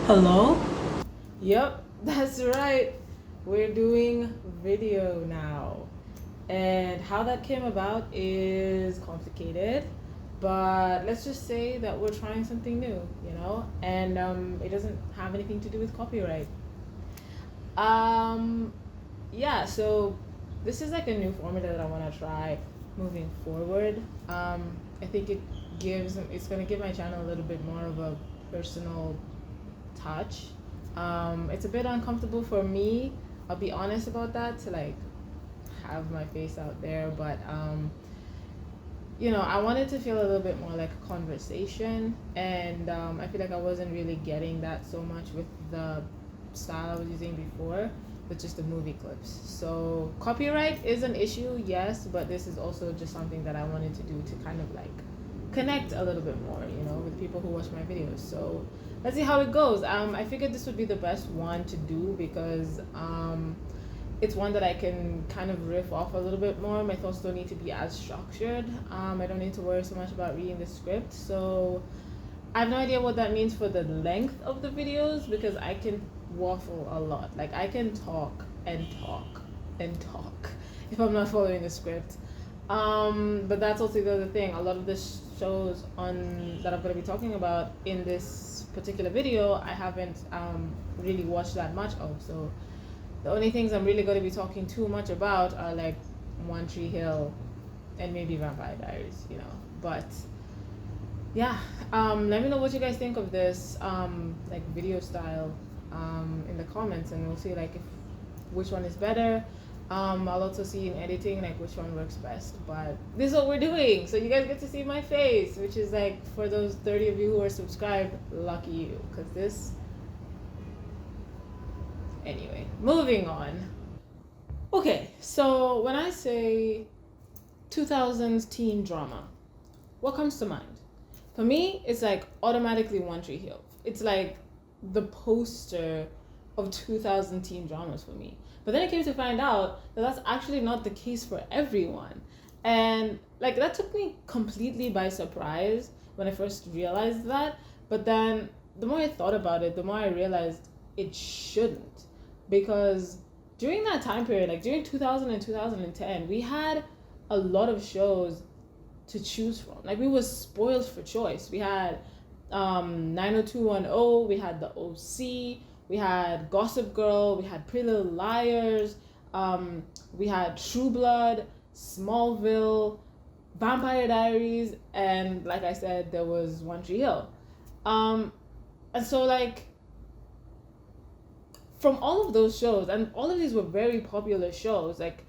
Hello? Yep, that's right. We're doing video now. And how that came about is complicated, but let's just say that we're trying something new, and it doesn't have anything to do with copyright. Um, yeah, so this is like a new format that I want to try moving forward. I think it's going to give my channel a little bit more of a personal touch. It's a bit uncomfortable for me. I'll be honest about that, to like have my face out there, but I wanted to feel a little bit more like a conversation, and I feel like I wasn't really getting that so much with the style I was using before, with just the movie clips. So copyright is an issue, yes, but this is also just something that I wanted to do to kind of like connect a little bit more, with people who watch my videos. So let's see how it goes. I figured this would be the best one to do because it's one that I can kind of riff off a little bit more. My thoughts don't need to be as structured. I don't need to worry so much about reading the script. So I have no idea what that means for the length of the videos, because I can waffle a lot. Like, I can talk and talk and talk if I'm not following the script. But that's also the other thing. A lot of the shows that I'm going to be talking about in this particular video, I haven't really watched that much of. So the only things I'm really going to be talking too much about are like One Tree Hill and maybe Vampire Diaries, But yeah, let me know what you guys think of this like video style in the comments, and we'll see like which one is better. I'll also see in editing like which one works best, but this is what we're doing, so you guys get to see my face, which is like, for those 30 of you who are subscribed, lucky you, because this. Anyway, moving on. Okay, so when I say 2000s teen drama, what comes to mind? For me, it's like automatically One Tree Hill. It's like the poster of 2000 teen dramas for me. But then I came to find out that that's actually not the case for everyone. And like, that took me completely by surprise when I first realized that. But then the more I thought about it, the more I realized it shouldn't. Because during that time period, like during 2000 and 2010, we had a lot of shows to choose from. Like, we were spoiled for choice. We had 90210, we had the OC, we had Gossip Girl, we had Pretty Little Liars, we had Trueblood, Smallville, Vampire Diaries, and like I said, there was One Tree Hill. And so like, from all of those shows, and all of these were very popular shows, like,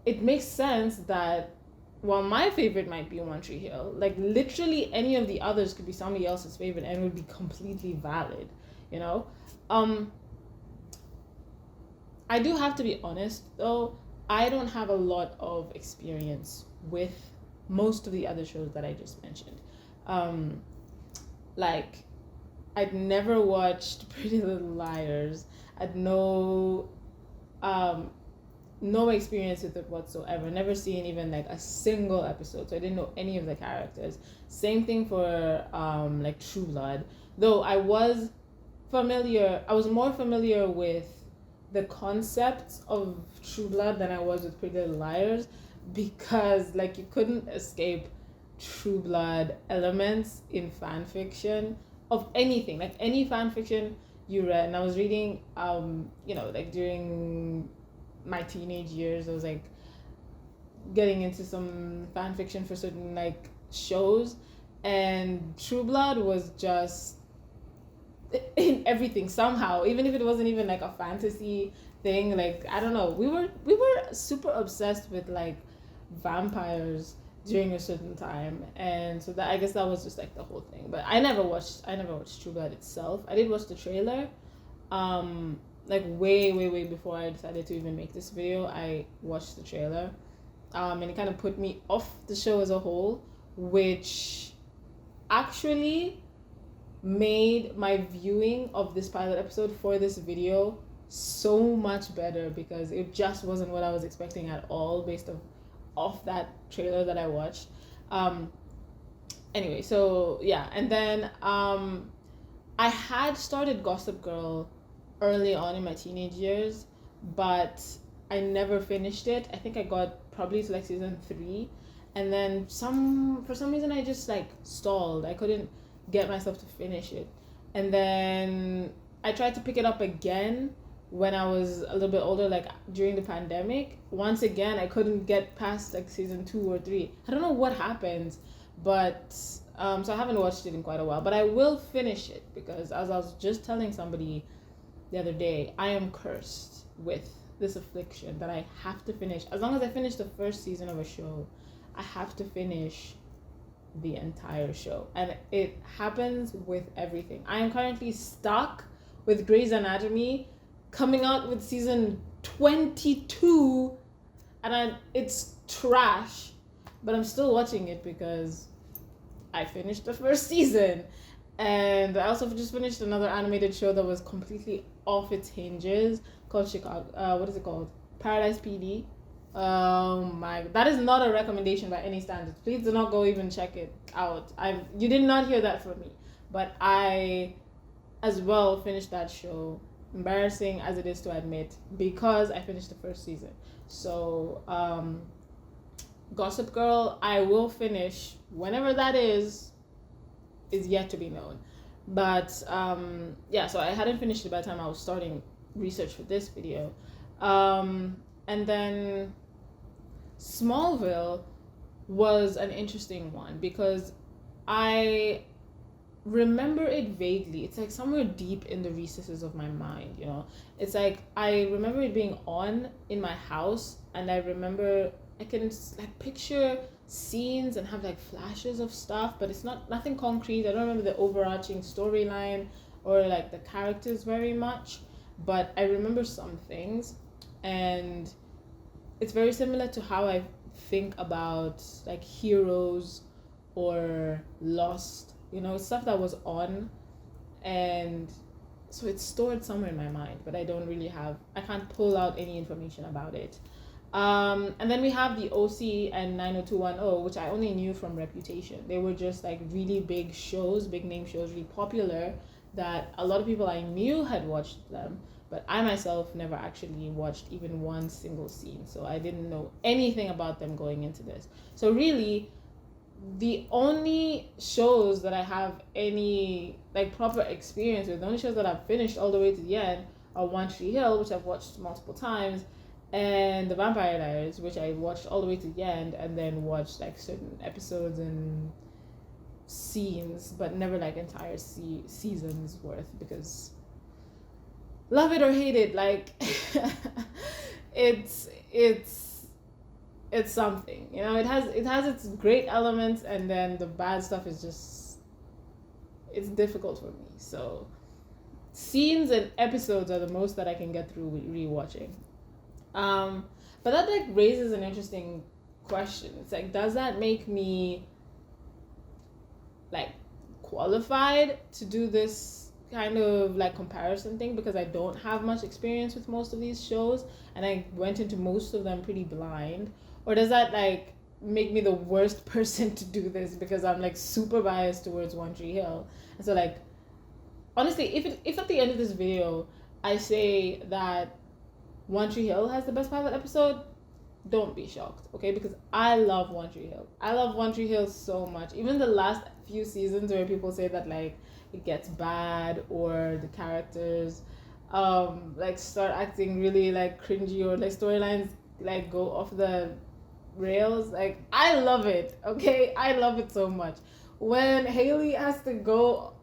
it makes sense that while my favorite might be One Tree Hill, like literally any of the others could be somebody else's favorite and would be completely valid, I do have to be honest though, I don't have a lot of experience with most of the other shows that I just mentioned. Like, I'd never watched Pretty Little Liars. I'd no experience with it whatsoever. Never seen even like a single episode, so I didn't know any of the characters. Same thing for like True Blood, though I was more familiar with the concepts of True Blood than I was with Pretty Little Liars, because like, you couldn't escape True Blood elements in fan fiction of anything, like any fan fiction you read. And I was reading like during my teenage years, I was like getting into some fan fiction for certain like shows, and True Blood was just in everything somehow, even if it wasn't even like a fantasy thing. Like, I don't know, we were super obsessed with like vampires during a certain time, and so that, I guess that was just like the whole thing. But I never watched True Blood itself. I did watch the trailer like way before I decided to even make this video. I watched the trailer, and it kind of put me off the show as a whole, which actually made my viewing of this pilot episode for this video so much better, because it just wasn't what I was expecting at all based off that trailer that I watched. Anyway, so yeah, and then I had started Gossip Girl early on in my teenage years, but I never finished it. I think I got probably to like season 3, and then for some reason I just like stalled. I couldn't get myself to finish it, and then I tried to pick it up again when I was a little bit older, like during the pandemic. Once again, I couldn't get past like season 2 or 3. I don't know what happened, but so I haven't watched it in quite a while. But I will finish it because, as I was just telling somebody the other day, I am cursed with this affliction that I have to finish. As long as I finish the first season of a show, I have to finish the entire show, and it happens with everything. I am currently stuck with Grey's Anatomy, coming out with season 22, and it's trash, but I'm still watching it because I finished the first season. And I also just finished another animated show that was completely off its hinges called Chicago. What is it called? Paradise PD. That is not a recommendation by any standards. Please do not go even check it out. You did not hear that from me, but I as well finished that show, embarrassing as it is to admit, because I finished the first season. So Gossip Girl, I will finish whenever that is yet to be known. But yeah, so I hadn't finished it by the time I was starting research for this video. And then Smallville was an interesting one because I remember it vaguely. It's like somewhere deep in the recesses of my mind, you know. It's like I remember it being on in my house, and I remember I can like picture scenes and have like flashes of stuff, but it's nothing concrete. I don't remember the overarching storyline or like the characters very much, but I remember some things, and it's very similar to how I think about like Heroes or Lost, you know, stuff that was on, and so it's stored somewhere in my mind, but I can't pull out any information about it. And then we have the OC and 90210, which I only knew from reputation. They were just like really big shows, big name shows, really popular, that a lot of people I knew had watched them, but I myself never actually watched even one single scene. So I didn't know anything about them going into this. So really, the only shows that I have any like proper experience with, the only shows that I've finished all the way to the end are One Tree Hill, which I've watched multiple times, and The Vampire Diaries, which I watched all the way to the end and then watched like certain episodes and scenes, but never like entire seasons worth, because love it or hate it, like it's something, you know. It has its great elements, and then the bad stuff is just, it's difficult for me. So scenes and episodes are the most that I can get through rewatching. But that like raises an interesting question. It's like, does that make me like qualified to do this kind of like comparison thing, because I don't have much experience with most of these shows and I went into most of them pretty blind? Or does that like make me the worst person to do this because I'm like super biased towards One Tree Hill? And so like, honestly, if at the end of this video I say that One Tree Hill has the best pilot episode, don't be shocked, okay? Because I love One Tree Hill. I love One Tree Hill so much. Even the last few seasons where people say that like it gets bad or the characters like start acting really like cringy, or like storylines like go off the rails, like I love it, okay? I love it so much. When Haley has to go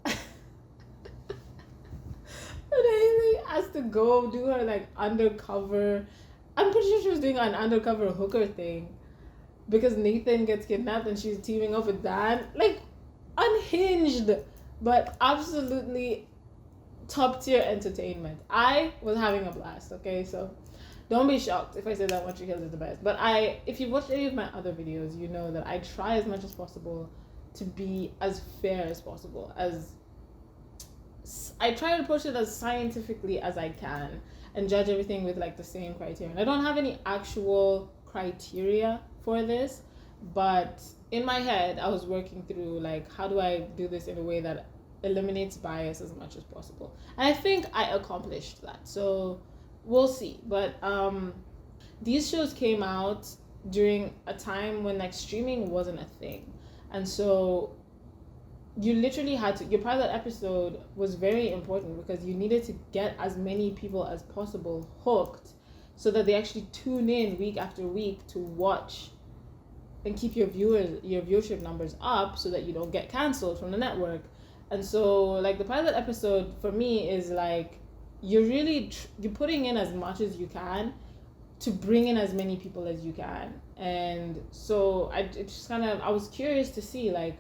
do her like undercover, I'm pretty sure she was doing an undercover hooker thing because Nathan gets kidnapped and she's teaming up with Dan, like unhinged, but absolutely top tier entertainment. I was having a blast, okay? So don't be shocked if I say that One Tree Hill is the best. But if you've watched any of my other videos, you know that I try as much as possible to be as fair as possible. I try to approach it as scientifically as I can and judge everything with like the same criteria. And I don't have any actual criteria for this, but in my head I was working through like, how do I do this in a way that eliminates bias as much as possible. And I think I accomplished that. So we'll see. But these shows came out during a time when like streaming wasn't a thing. And so you literally had to, your pilot episode was very important because you needed to get as many people as possible hooked so that they actually tune in week after week to watch and keep your viewership numbers up so that you don't get canceled from the network. And so like the pilot episode for me is like you're really you're putting in as much as you can to bring in as many people as you can. And so I was curious to see like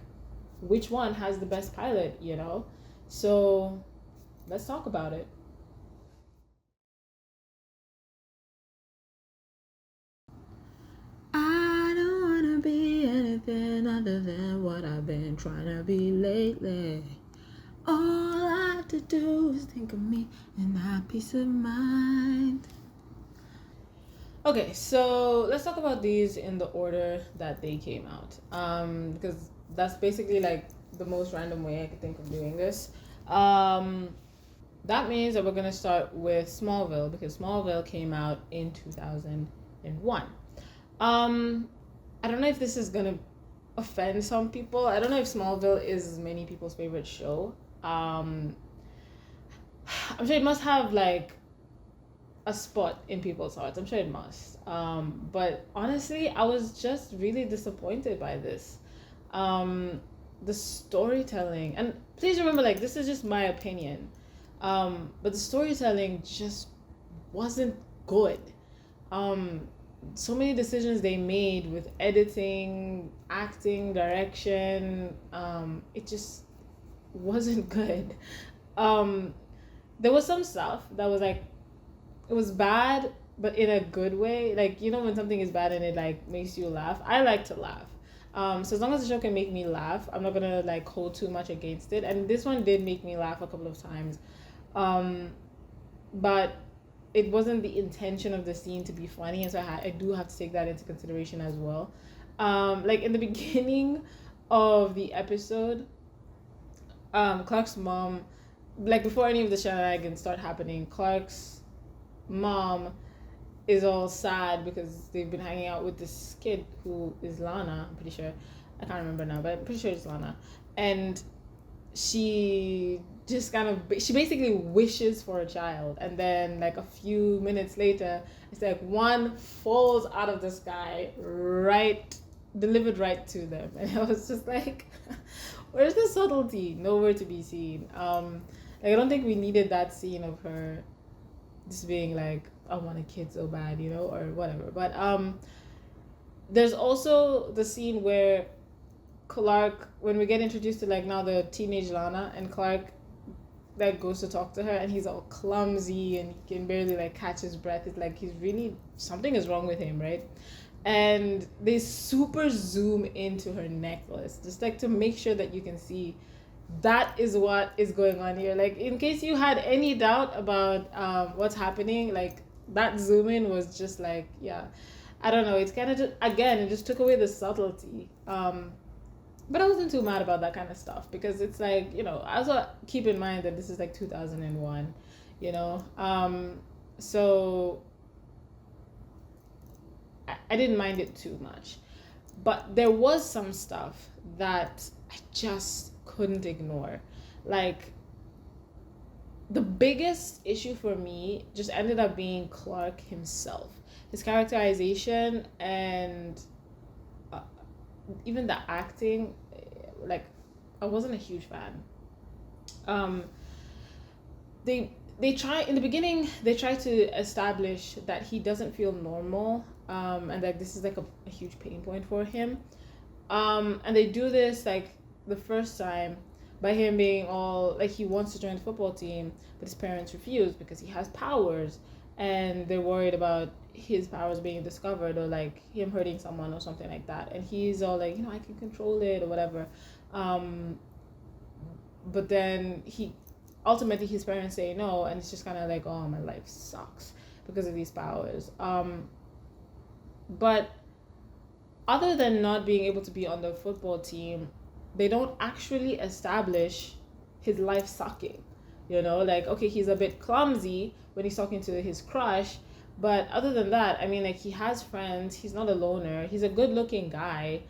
which one has the best pilot, you know? So let's talk about it. I don't wanna be anything other than what I've been trying to be lately. All I have to do is think of me and have peace of mind. Okay, so let's talk about these in the order that they came out. Because that's basically like the most random way I could think of doing this. That means that we're gonna start with Smallville because Smallville came out in 2001. I don't know if this is gonna offend some people. I don't know if Smallville is many people's favorite show. I'm sure it must have like a spot in people's hearts. I'm sure it must. But honestly, I was just really disappointed by this. The storytelling, and please remember, like, this is just my opinion. But the storytelling just wasn't good. So many decisions they made with editing, acting, direction, it just wasn't good. There was some stuff that was like, it was bad, but in a good way. Like, you know, when something is bad and it like makes you laugh. I like to laugh. So as long as the show can make me laugh, I'm not gonna like hold too much against it. And this one did make me laugh a couple of times. But it wasn't the intention of the scene to be funny, and so I do have to take that into consideration as well. Like in the beginning of the episode, Clark's mom, like before any of the shenanigans start happening, Clark's mom is all sad because they've been hanging out with this kid who is Lana. I'm pretty sure. I can't remember now, but I'm pretty sure it's Lana. And she just kind of, she basically wishes for a child, and then like a few minutes later it's like one falls out of the sky, right, delivered right to them. And I was just like, where's the subtlety? Nowhere to be seen. Like I don't think we needed that scene of her just being like, I want a kid so bad, you know, or whatever. But there's also the scene where Clark, when we get introduced to like now the teenage Lana, and Clark like goes to talk to her and he's all clumsy and he can barely like catch his breath. It's like he's really, something is wrong with him, right? And they super zoom into her necklace just like to make sure that you can see that is what is going on here. Like in case you had any doubt about what's happening, like that zoom in was just like, yeah, I don't know, it's kind of just, again, it just took away the subtlety. But I wasn't too mad about that kind of stuff because it's like, you know, also keep in mind that this is like 2001, you know. So I didn't mind it too much. But there was some stuff that I just couldn't ignore. Like, the biggest issue for me just ended up being Clark himself. His characterization and even the acting, like I wasn't a huge fan. They try in the beginning, they try to establish that he doesn't feel normal, and that this is like a huge pain point for him, and they do this like the first time by him being all like he wants to join the football team, but his parents refuse because he has powers, and they're worried about his powers being discovered or like him hurting someone or something like that, and he's all like, you know, I can control it or whatever. But then he ultimately his parents say no, and it's just kind of like, oh, my life sucks because of these powers. But other than not being able to be on the football team, they don't actually establish his life sucking. Like, okay, he's a bit clumsy when he's talking to his crush, but other than that, I mean, like, he has friends, he's not a loner, he's a good looking guy.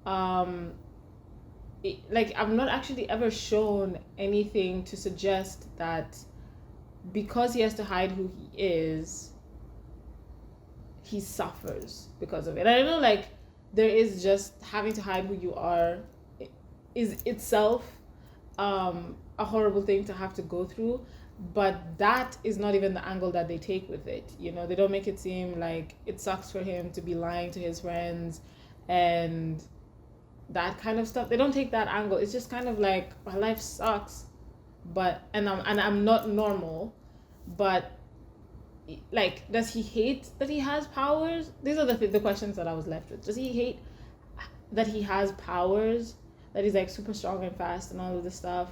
um like, I've not actually ever shown anything to suggest that because he has to hide who he is, he suffers because of it. I don't know, like, there is just having to hide who you are is itself a horrible thing to have to go through, but that is not even the angle that they take with it. They don't make it seem like it sucks for him to be lying to his friends and that kind of stuff. They don't take that angle. It's just kind of like, my life sucks, but I'm not normal, but, like, does he hate that he has powers? These are the questions that I was left with. Does he hate that he has powers, that he's like super strong and fast and all of this stuff,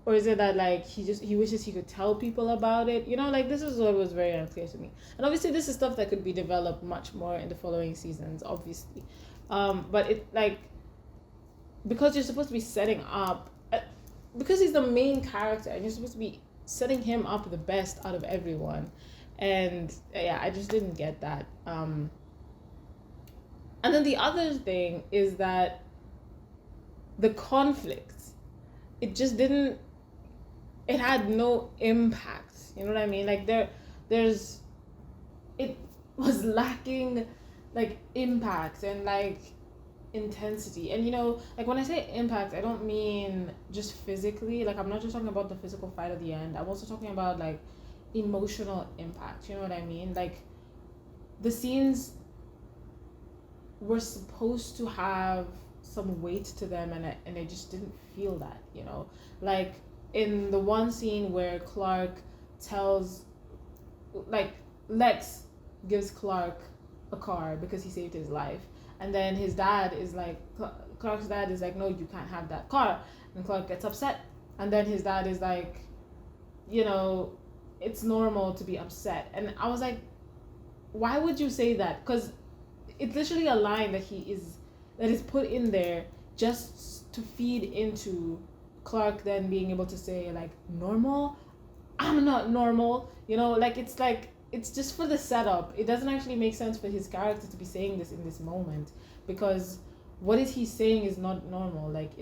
or is it that, like, he wishes he could tell people about it? Like, this is what was very unclear to me. And obviously this is stuff that could be developed much more in the following seasons, obviously. But it, like, because you're supposed to be setting up, because he's the main character and you're supposed to be setting him up the best out of everyone, and yeah, I just didn't get that. And then the other thing is that the conflict, it just didn't, it had no impact. You know what I mean? Like, there's it was lacking, like, impact and, like, intensity. And like, when I say impact, I don't mean just physically. Like, I'm not just talking about the physical fight at the end. I'm also talking about, like, emotional impact. You know what I mean? Like, the scenes were supposed to have some weight to them, and I just didn't feel that. Like, in the one scene where Clark tells, like, Lex gives Clark a car because he saved his life, and then his dad is like, Clark's dad is like, no, you can't have that car, and Clark gets upset, and then his dad is like, it's normal to be upset. And I was like, why would you say that? Because it's literally a line that is put in there just to feed into Clark then being able to say, like, normal? I'm not normal. Like, it's just for the setup. It doesn't actually make sense for his character to be saying this in this moment, because what is he saying is not normal? Like,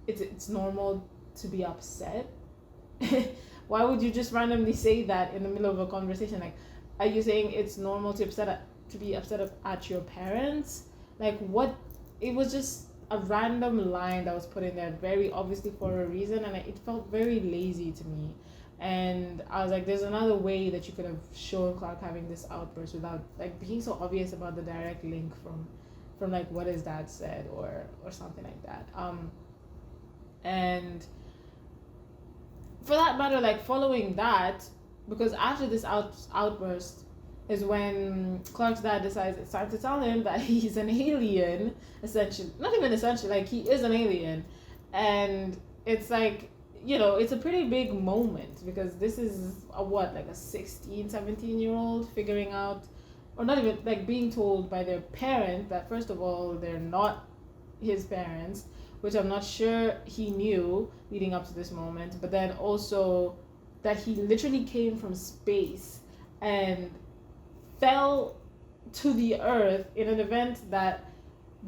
it's normal to be upset? Why would you just randomly say that in the middle of a conversation? Like, are you saying it's normal to be upset at your parents? Like, what? It was just a random line that was put in there, very obviously for a reason, and it felt very lazy to me. And I was like, there's another way that you could have shown Clark having this outburst without, like, being so obvious about the direct link from like what his dad said or something like that. And for that matter, like, following that, because after this outburst is when Clark's dad decides it's time to tell him that he's an alien, essentially. Not even essentially, like, he is an alien. And it's like, it's a pretty big moment, because this is like a 16, 17-year-old figuring out, or not even, like, being told by their parent that, first of all, they're not his parents, which I'm not sure he knew leading up to this moment, but then also that he literally came from space and fell to the earth in an event that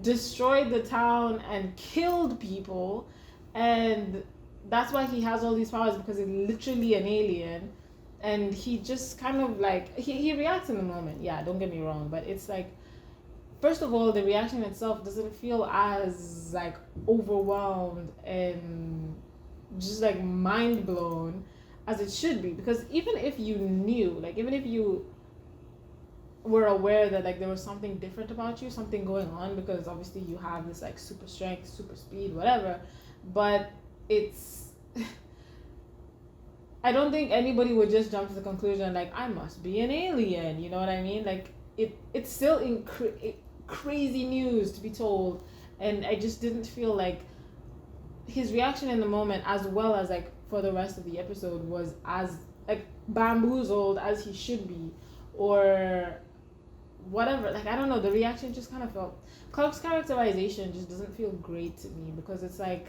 destroyed the town and killed people, and that's why he has all these powers, because he's literally an alien. And he just kind of, like, he reacts in the moment, yeah, don't get me wrong, but it's like, first of all, the reaction itself doesn't feel as, like, overwhelmed and just, like, mind blown as it should be. Because even if you knew, like, even if you were aware that, like, there was something different about you, something going on, because obviously you have this, like, super strength, super speed, whatever, but it's I don't think anybody would just jump to the conclusion, like, I must be an alien, you know what I mean? Like, it's still crazy news to be told, and I just didn't feel like his reaction in the moment, as well as, like, for the rest of the episode, was as, like, bamboozled as he should be, or whatever, like I don't know, the reaction just kind of felt, Clark's characterization just doesn't feel great to me, because it's like,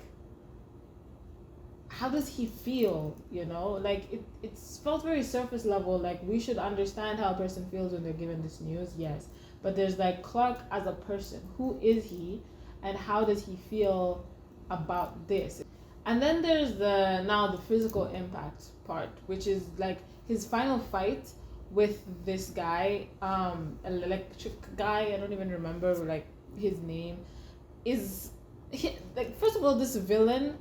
how does he feel, you know? Like it felt very surface level, like we should understand how a person feels when they're given this news, yes, but there's like Clark as a person, who is he and how does he feel about this? And then there's the physical impact part, which is like his final fight with this guy, an electric guy, I don't even remember like his name, like, first of all, this villain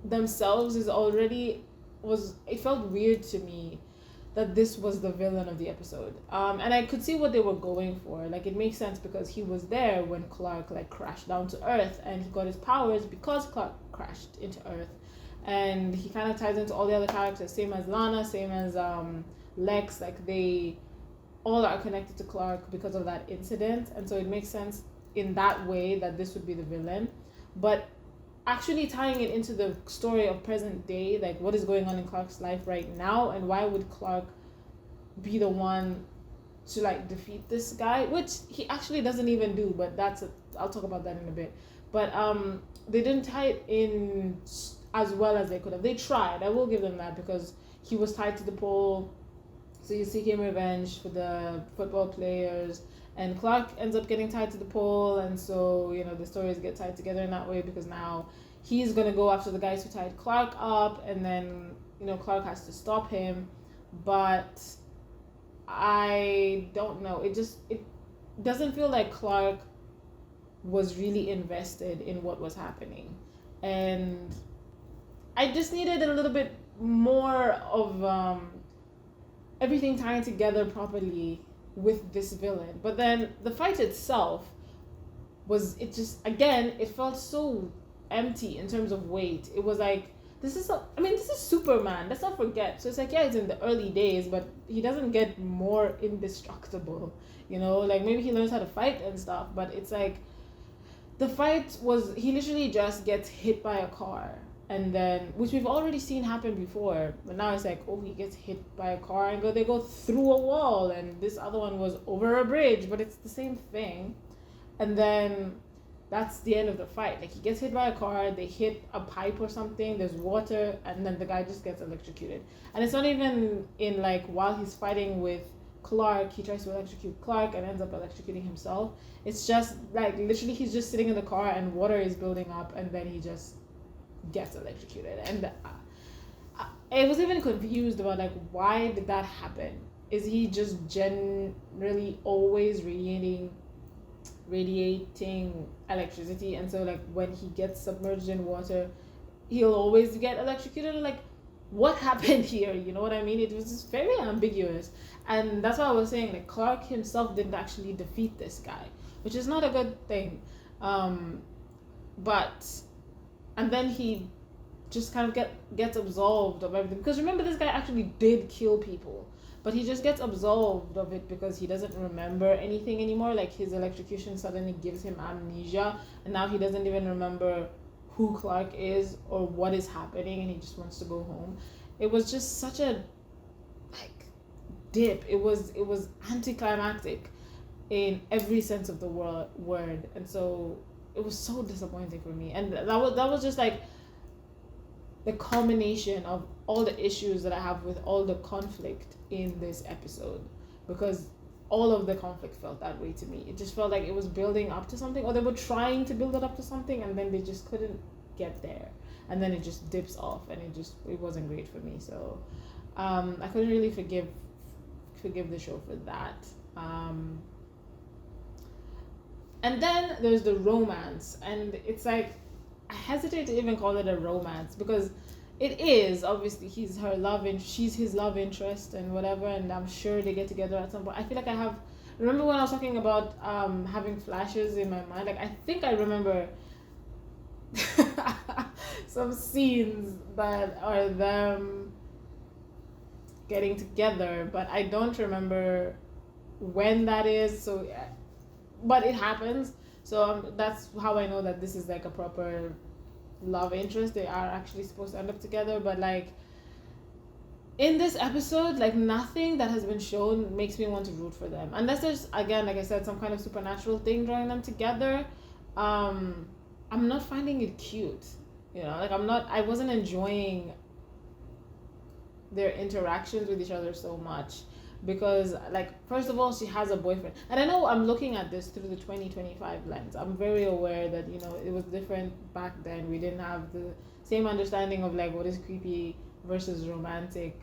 themselves it felt weird to me that this was the villain of the episode, and I could see what they were going for. Like, it makes sense because he was there when Clark like crashed down to Earth, and he got his powers because Clark crashed into Earth, and he kind of ties into all the other characters, same as Lana, same as Lex, like they all are connected to Clark because of that incident, and so it makes sense in that way that this would be the villain. But actually tying it into the story of present day, like what is going on in Clark's life right now, and why would Clark be the one to like defeat this guy, which he actually doesn't even do, but I'll talk about that in a bit. But they didn't tie it in as well as they could have. They tried, I will give them that, because he was tied to the pole, so he's seeking revenge for the football players, and Clark ends up getting tied to the pole, and so, you know, the stories get tied together in that way, because now he's going to go after the guys who tied Clark up, and then, you know, Clark has to stop him. But I don't know, it doesn't feel like Clark was really invested in what was happening, and I just needed a little bit more of everything tying together properly with this villain. But then the fight itself it felt so empty in terms of weight. It was like, this is Superman, let's not forget. So it's like, yeah, it's in the early days, but he doesn't get more indestructible, you know, like maybe he learns how to fight and stuff, but it's like the fight was, he literally just gets hit by a car, and then, which we've already seen happen before, but now it's like, oh, he gets hit by a car and they go through a wall, and this other one was over a bridge, but it's the same thing. And then that's the end of the fight. Like, he gets hit by a car, they hit a pipe or something, there's water, and then the guy just gets electrocuted. And it's not even in like, while he's fighting with Clark, he tries to electrocute Clark and ends up electrocuting himself. It's just like, literally, he's just sitting in the car and water is building up, and then he just gets electrocuted. And I was even confused about like, why did that happen? Is he just generally always radiating electricity, and so like when he gets submerged in water he'll always get electrocuted? Like, what happened here? You know what I mean? It was just very ambiguous, and that's why I was saying, like, Clark himself didn't actually defeat this guy, which is not a good thing. But and then he just kind of gets absolved of everything, because remember, this guy actually did kill people, but he just gets absolved of it because he doesn't remember anything anymore. Like, his electrocution suddenly gives him amnesia, and now he doesn't even remember who Clark is or what is happening, and he just wants to go home. It was just such a like dip. It was anticlimactic in every sense of the word, and so it was so disappointing for me. And that was just like the culmination of all the issues that I have with all the conflict in this episode, because all of the conflict felt that way to me. It just felt like it was building up to something, or they were trying to build it up to something, and then they just couldn't get there, and then it just dips off, and it wasn't great for me. So I couldn't really forgive the show for that. And then there's the romance, and it's like, I hesitate to even call it a romance, because it is obviously she's his love interest and whatever, and I'm sure they get together at some point. I feel like remember when I was talking about having flashes in my mind, like I think I remember some scenes that are them getting together, but I don't remember when that is. So but it happens, so that's how I know that this is like a proper love interest. They are actually supposed to end up together, but like in this episode, like nothing that has been shown makes me want to root for them, unless there's, again, like I said, some kind of supernatural thing drawing them together. um I'm not finding it cute, like I wasn't enjoying their interactions with each other so much, because, like, first of all, she has a boyfriend, and I know I'm looking at this through the 2025 lens. I'm very aware that it was different back then. We didn't have the same understanding of like what is creepy versus romantic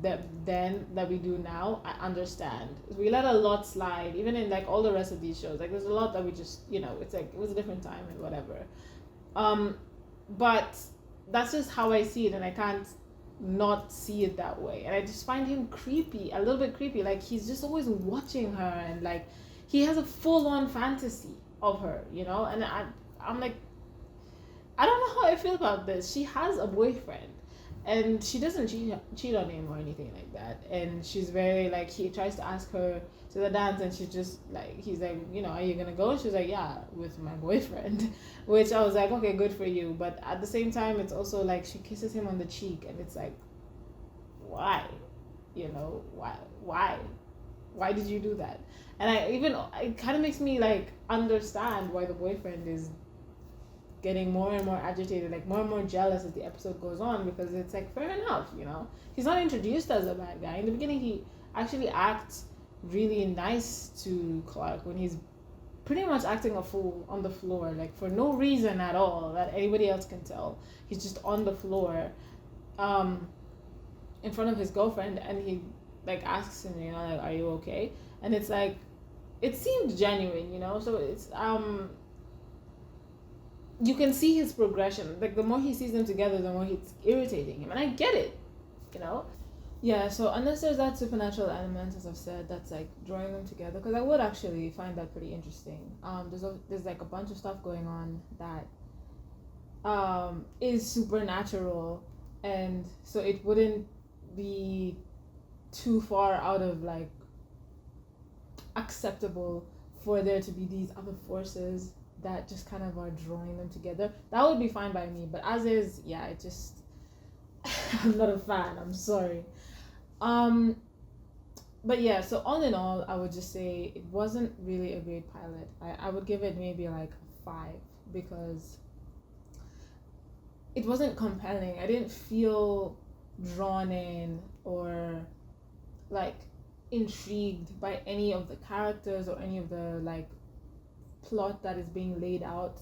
that we do now. I understand. We let a lot slide, even in like all the rest of these shows. Like there's a lot that we just, it's like it was a different time and whatever. But that's just how I see it, and I can't not see it that way. And I just find him creepy, a little bit creepy. Like he's just always watching her, and like he has a full-on fantasy of her, and I'm like, I don't know how I feel about this. She has a boyfriend, and she doesn't cheat on him or anything like that. And she's very like, he tries to ask her to the dance, and she's just like, he's like, are you gonna go? She's like, yeah, with my boyfriend. Which I was like, okay, good for you. But at the same time, it's also like she kisses him on the cheek, and it's like, why? Why did you do that? And it kind of makes me like understand why the boyfriend is getting more and more agitated, like more and more jealous as the episode goes on, because it's like, fair enough, he's not introduced as a bad guy. In the beginning, he actually acts really nice to Clark when he's pretty much acting a fool on the floor, like for no reason at all that anybody else can tell. He's just on the floor in front of his girlfriend, and he like asks him, like, are you okay? And it's like, it seemed genuine, so it's you can see his progression. Like the more he sees them together, the more it's irritating him, and I get it, Yeah, so unless there's that supernatural element, as I've said, that's like drawing them together, because I would actually find that pretty interesting. There's like a bunch of stuff going on that is supernatural, and so it wouldn't be too far out of like acceptable for there to be these other forces that just kind of are drawing them together. That would be fine by me, but as is, yeah, it just I'm not a fan, I'm sorry. But yeah, so all in all, I would just say it wasn't really a great pilot. I would give it maybe like 5, because it wasn't compelling. I didn't feel drawn in or like intrigued by any of the characters or any of the like plot that is being laid out.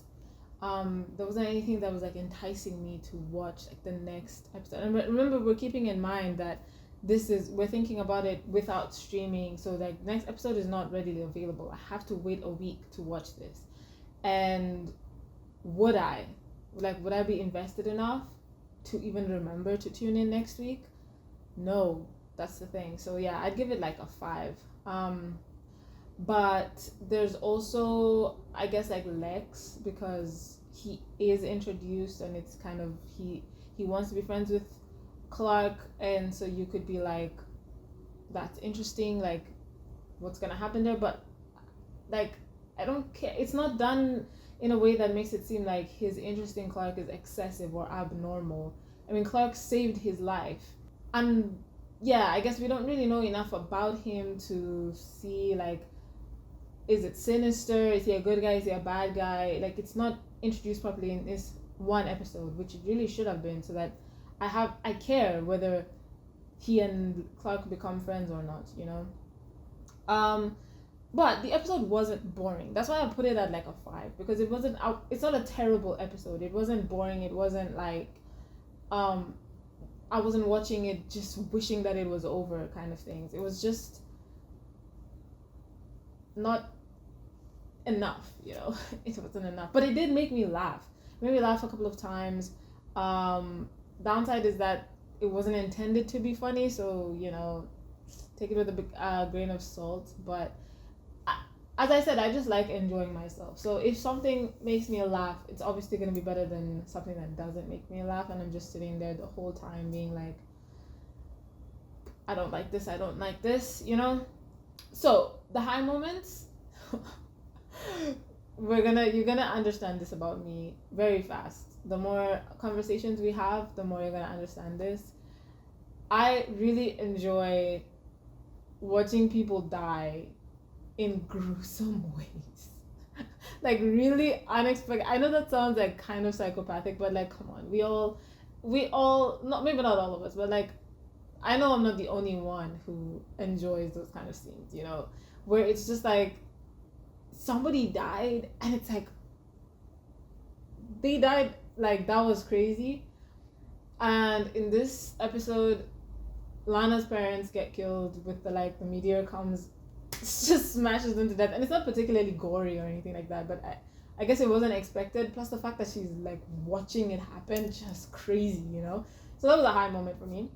There wasn't anything that was like enticing me to watch like the next episode. And remember, we're keeping in mind that we're thinking about it without streaming, so like next episode is not readily available. I have to wait a week to watch this. And would I be invested enough to even remember to tune in next week? No, that's the thing. So yeah, I'd give it like a 5. But there's also, I guess, like Lex, because he is introduced, and it's kind of he wants to be friends with Clark, and so you could be like, that's interesting, like what's gonna happen there. But like, I don't care. It's not done in a way that makes it seem like his interest in Clark is excessive or abnormal. I mean, Clark saved his life, and yeah, I guess we don't really know enough about him to see like, is it sinister? Is he a good guy? Is he a bad guy? Like, it's not introduced properly in this one episode, which it really should have been, so that I care whether he and Clark become friends or not, But the episode wasn't boring. That's why I put it at like a 5, because it's not a terrible episode. It wasn't boring. It wasn't like, I wasn't watching it just wishing that it was over kind of things. It was just not enough, It wasn't enough, but it did make me laugh. It made me laugh a couple of times. Downside is that it wasn't intended to be funny, so take it with a big grain of salt. But as I said, I just like enjoying myself. So if something makes me laugh, it's obviously going to be better than something that doesn't make me laugh, and I'm just sitting there the whole time being like, I don't like this, So the high moments, you're gonna understand this about me very fast. The more conversations we have, the more you're gonna understand this. I really enjoy watching people die in gruesome ways. Like really unexpected. I know that sounds like kind of psychopathic, but like come on, we all not, maybe not all of us, but like I know I'm not the only one who enjoys those kind of scenes, where it's just like somebody died and it's like they died like that was crazy. And in this episode, Lana's parents get killed with the meteor comes, just smashes them to death, and it's not particularly gory or anything like that. But I guess it wasn't expected. Plus the fact that she's like watching it happen, just crazy. So that was a high moment for me.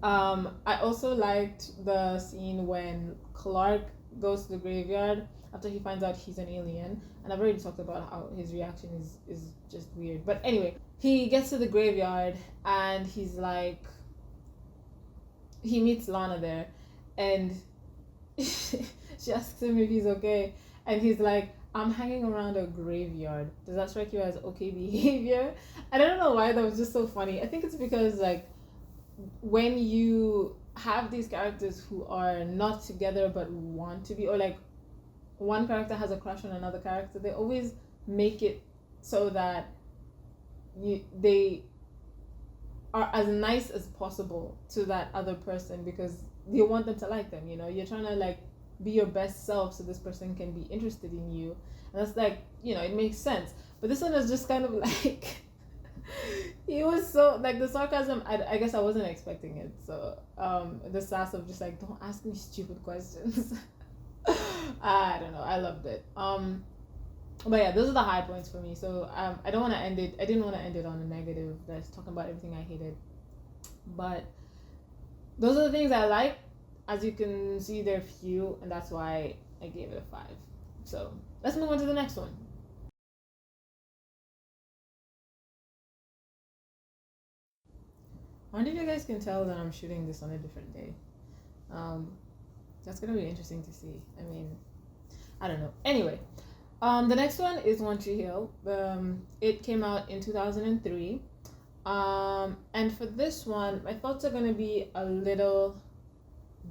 I also liked the scene when Clark goes to the graveyard after he finds out he's an alien, and I've already talked about how his reaction is just weird. But anyway, he gets to the graveyard and he's like, he meets Lana there, and she asks him if he's okay, and he's like, I'm hanging around a graveyard. Does that strike you as okay behavior? And I don't know why that was just so funny. I think it's because like when you have these characters who are not together but want to be, or like one character has a crush on another character, they always make it so that they are as nice as possible to that other person because you want them to like them. You're trying to like be your best self so this person can be interested in you, and that's like, it makes sense. But this one is just kind of like he was so like the sarcasm, I guess I wasn't expecting it. So the sass of just like, don't ask me stupid questions. I don't know, I loved it. But yeah, those are the high points for me. So I don't want to end it. I didn't want to end it on a negative. That's talking about everything I hated. But those are the things I like. As you can see, there are few, and that's why I gave it a 5. So let's move on to the next one. I wonder if you guys can tell that I'm shooting this on a different day. That's gonna be interesting to see. I mean, I don't know. Anyway. The next one is One Tree Hill. It came out in 2003. And for this one, my thoughts are going to be a little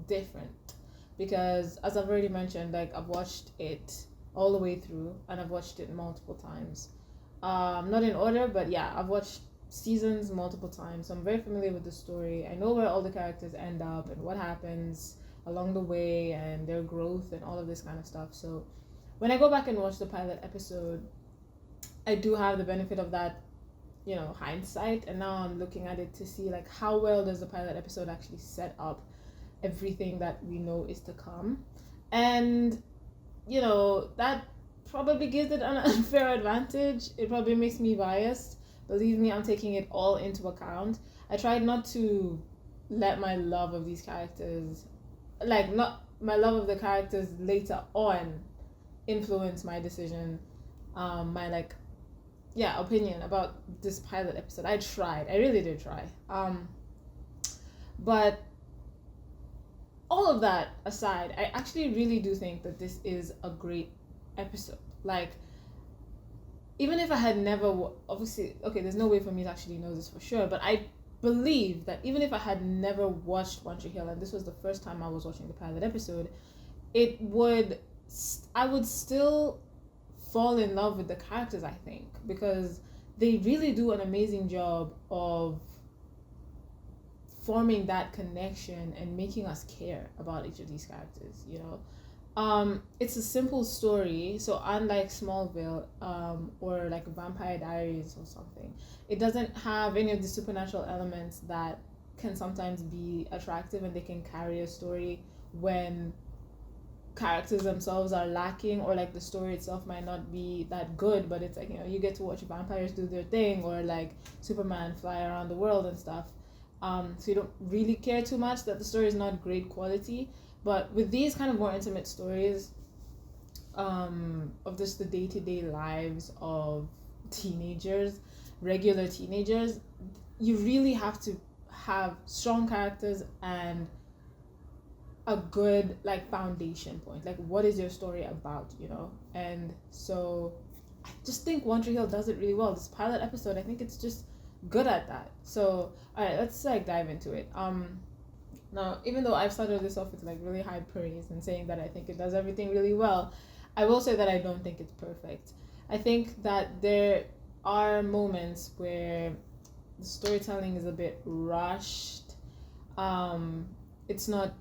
different because, as I've already mentioned, like I've watched it all the way through and I've watched it multiple times. Not in order, but yeah, I've watched seasons multiple times, so I'm very familiar with the story. I know where all the characters end up and what happens along the way and their growth and all of this kind of stuff. So when I go back and watch the pilot episode, I do have the benefit of that, hindsight, and now I'm looking at it to see like how well does the pilot episode actually set up everything that we know is to come. And that probably gives it an unfair advantage. It probably makes me biased. Believe me, I'm taking it all into account. I tried not to let my love of these characters, like not my love of the characters later on, influence my decision, my opinion about this pilot episode. I really did try. But all of that aside, I actually really do think that this is a great episode. Like, even if I had never, obviously, okay, there's no way for me to actually know this for sure, but I believe that even if I had never watched One Tree Hill and this was the first time I was watching the pilot episode, I would still fall in love with the characters, I think, because they really do an amazing job of forming that connection and making us care about each of these characters. It's a simple story, so unlike Smallville, or like Vampire Diaries or something, it doesn't have any of the supernatural elements that can sometimes be attractive and they can carry a story when characters themselves are lacking, or like the story itself might not be that good, but it's like, you get to watch vampires do their thing, or like Superman fly around the world and stuff. So you don't really care too much that the story is not great quality. But with these kind of more intimate stories, of just the day-to-day lives of regular teenagers, you really have to have strong characters and a good foundation point. Like, what is your story about, And so I just think One Tree Hill does it really well. This pilot episode, I think it's just good at that. So all right, let's like dive into it. Now, even though I've started this off with like really high praise and saying that I think it does everything really well, I will say that I don't think it's perfect. I think that there are moments where the storytelling is a bit rushed. It's not,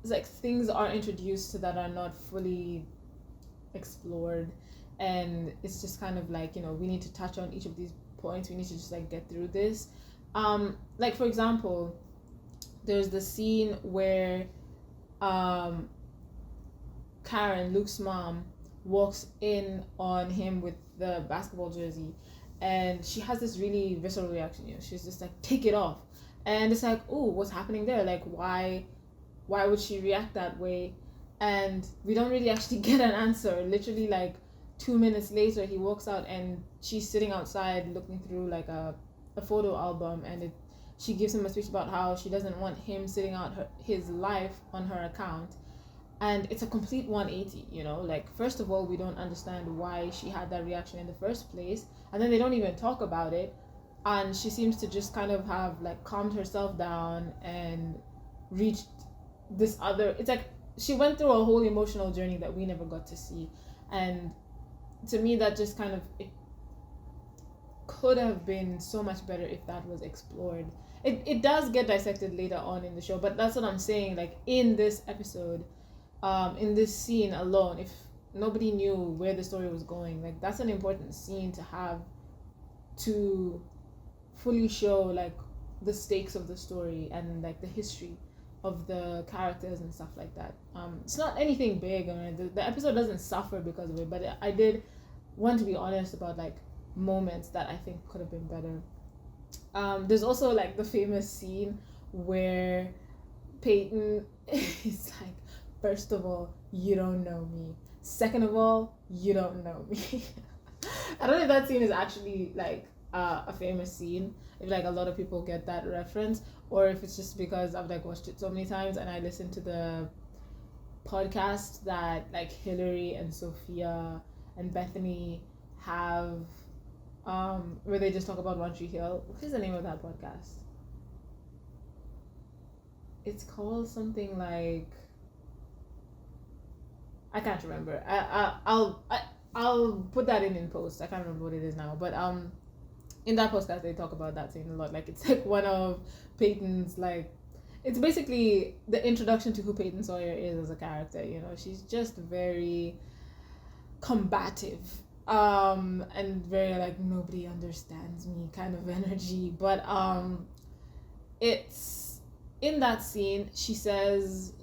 it's like things are introduced that are not fully explored, and it's just kind of like, you know, we need to touch on each of these points. We need to just like get through this. Like for example, there's the scene where Karen, Luke's mom, walks in on him with the basketball jersey, and she has this really visceral reaction. You know, she's just like, take it off. And it's like, oh, what's happening there? Like, why would she react that way? And we don't really actually get an answer. Literally like 2 minutes later, he walks out and she's sitting outside looking through like a photo album, and she gives him a speech about how she doesn't want him sitting out his life on her account. And it's a complete 180, you know, like first of all, we don't understand why she had that reaction in the first place, and then they don't even talk about it, and she seems to just kind of have like calmed herself down and reached this other, it's like she went through a whole emotional journey that we never got to see. And to me, that just kind of, it could have been so much better if that was explored. It does get dissected later on in the show, but that's what I'm saying, like in this episode, in this scene alone, if nobody knew where the story was going, like that's an important scene to have, to fully show like the stakes of the story and like the history of the characters and stuff like that. It's not anything big. I mean, the episode doesn't suffer because of it, but I did want to be honest about like moments that I think could have been better. There's also like the famous scene where Peyton is like, first of all, you don't know me. Second of all, you don't know me. I don't know if that scene is actually like a famous scene, if like a lot of people get that reference, or if it's just because I've like watched it so many times and I listened to the podcast that like Hillary and Sophia and Bethany have, where they just talk about One Tree Hill. What is the name of that podcast? It's called something like, I can't remember. I'll put that in post. I can't remember what it is now. But in that podcast they talk about that scene a lot. Like it's like one of Peyton's, like it's basically the introduction to who Peyton Sawyer is as a character. You know, she's just very combative, and very like nobody understands me kind of energy. But it's in that scene she says,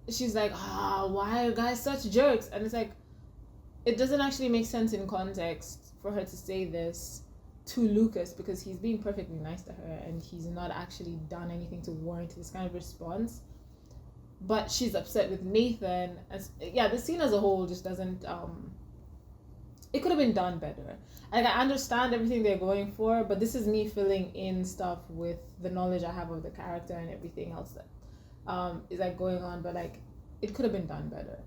she's like, why are guys such jerks? And it's like, it doesn't actually make sense in context for her to say this to Lucas, because he's being perfectly nice to her and he's not actually done anything to warrant this kind of response. But she's upset with Nathan. Yeah, the scene as a whole just doesn't, it could have been done better. Like, I understand everything they're going for, but this is me filling in stuff with the knowledge I have of the character and everything else that is like going on, but like it could have been done better.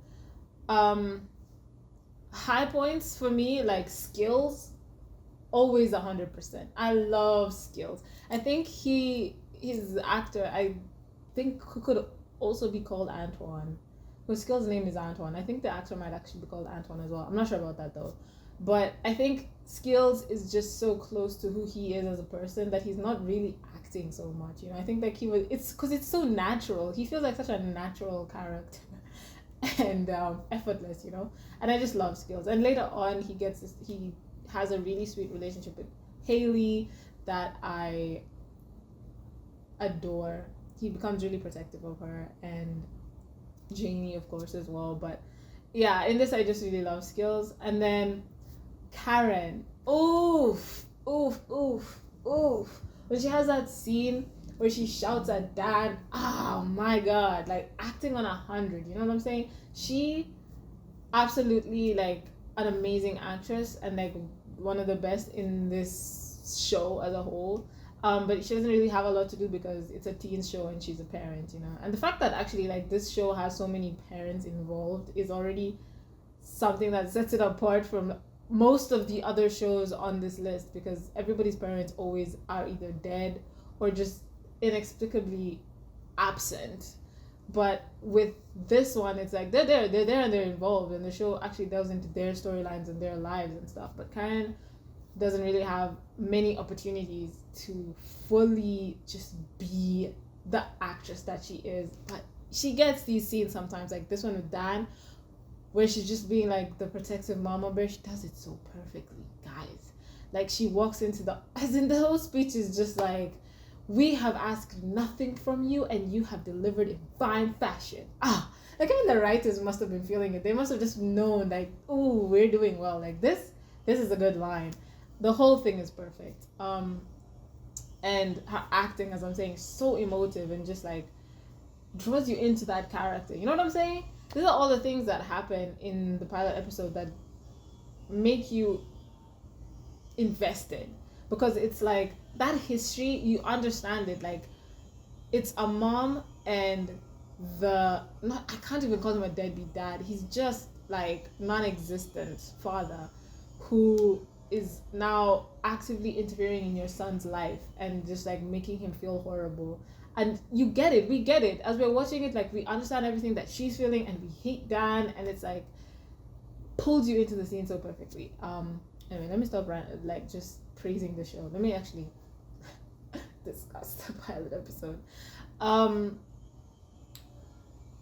High points for me, like skills, always 100%. I love skills. I think his actor, I think could also be called Antoine, because Skills' name is Antoine. I think the actor might actually be called Antoine as well. I'm not sure about that though, but I think Skills is just so close to who he is as a person that he's not really acting so much. You know, I think like it's because it's so natural. He feels like such a natural character and effortless, you know. And I just love Skills. And later on, he has a really sweet relationship with Haley that I adore. He becomes really protective of her, and Janie, of course, as well. But yeah, in this, I just really love Skills. And then Karen, oof. When she has that scene where she shouts at Dad, oh my God, like acting on 100. You know what I'm saying? She absolutely like an amazing actress and like one of the best in this show as a whole. But she doesn't really have a lot to do because it's a teen show and she's a parent, you know. And the fact that actually like this show has so many parents involved is already something that sets it apart from most of the other shows on this list, because everybody's parents always are either dead or just inexplicably absent. But with this one, it's like they're there and they're involved, and the show actually delves into their storylines and their lives and stuff. But Karen doesn't really have many opportunities to fully just be the actress that she is. But she gets these scenes sometimes, like this one with Dan, where she's just being like the protective mama bear. She does it so perfectly, guys. Like she walks into as in the whole speech is just like, we have asked nothing from you and you have delivered in fine fashion. Like even the writers must have been feeling it. They must have just known like, oh, we're doing well. Like this is a good line. The whole thing is perfect. And her acting, as I'm saying, so emotive and just like draws you into that character. You know what I'm saying? These are all the things that happen in the pilot episode that make you invested, because it's like that history, you understand it. Like it's a mom and I can't even call him a deadbeat dad. He's just like non-existent father who is now actively interfering in your son's life and just like making him feel horrible. And you get it, we get it as we're watching it. Like we understand everything that she's feeling, and we hate Dan, and it's like pulls you into the scene so perfectly. Anyway, let me stop like just praising the show. Let me actually discuss the pilot episode. All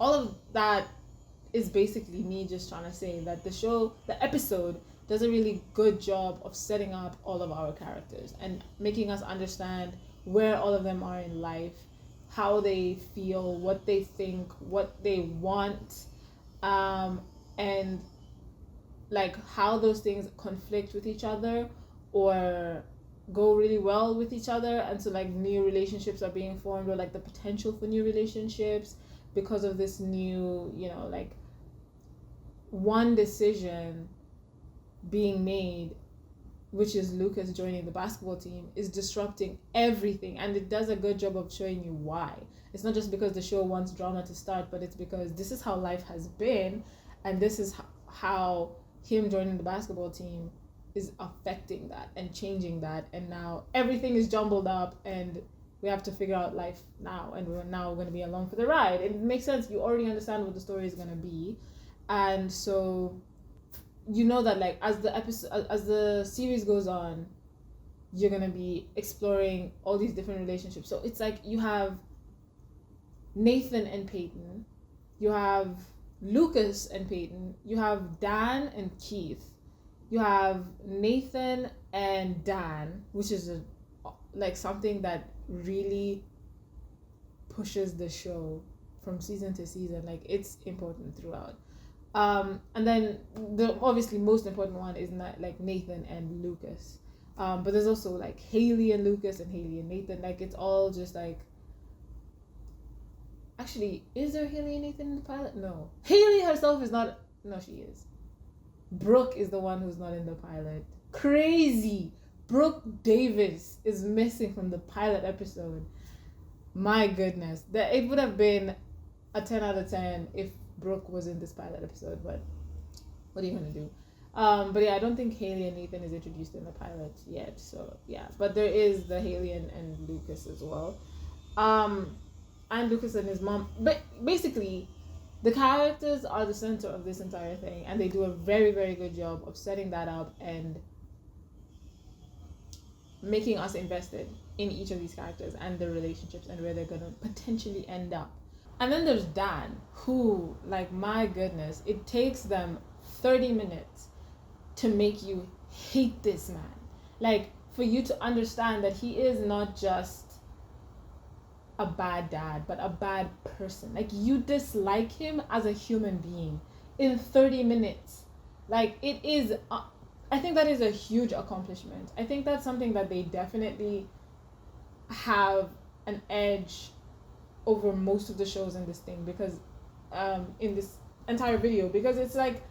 of that is basically me just trying to say that the episode does a really good job of setting up all of our characters and making us understand where all of them are in life, how they feel, what they think, what they want, and like how those things conflict with each other or go really well with each other. And so like new relationships are being formed, or like the potential for new relationships because of this new, like one decision being made, which is Lucas joining the basketball team, is disrupting everything. And it does a good job of showing you why. It's not just because the show wants drama to start, but it's because this is how life has been, and this is how him joining the basketball team is affecting that and changing that. And now everything is jumbled up, and we have to figure out life now, and we're now going to be along for the ride. It makes sense. You already understand what the story is going to be. And so you know that like as the series goes on, you're going to be exploring all these different relationships. So it's like you have Nathan and Peyton, you have Lucas and Peyton, you have Dan and Keith, you have Nathan and Dan, which is like something that really pushes the show from season to season. Like it's important throughout. And then the obviously most important one is not like Nathan and Lucas. But there's also like Haley and Lucas and Haley and Nathan. Like it's all just like, actually, is there Haley and Nathan in the pilot? No. Haley herself is not. No, she is. Brooke is the one who's not in the pilot. Crazy. Brooke Davis is missing from the pilot episode. My goodness. It would have been a 10 out of 10 if Brooke was in this pilot episode, but what are you going to do? But yeah, I don't think Haley and Nathan is introduced in the pilot yet. So yeah, but there is the Haley and Lucas as well. And Lucas and his mom. But basically, the characters are the center of this entire thing, and they do a very, very good job of setting that up and making us invested in each of these characters and their relationships and where they're going to potentially end up. And then there's Dan, who, like, my goodness, it takes them 30 minutes to make you hate this man. Like, for you to understand that he is not just a bad dad, but a bad person. Like, you dislike him as a human being in 30 minutes. Like, it is, I think that is a huge accomplishment. I think that's something that they definitely have an edge over most of the shows in this thing, because in this entire video, because it's like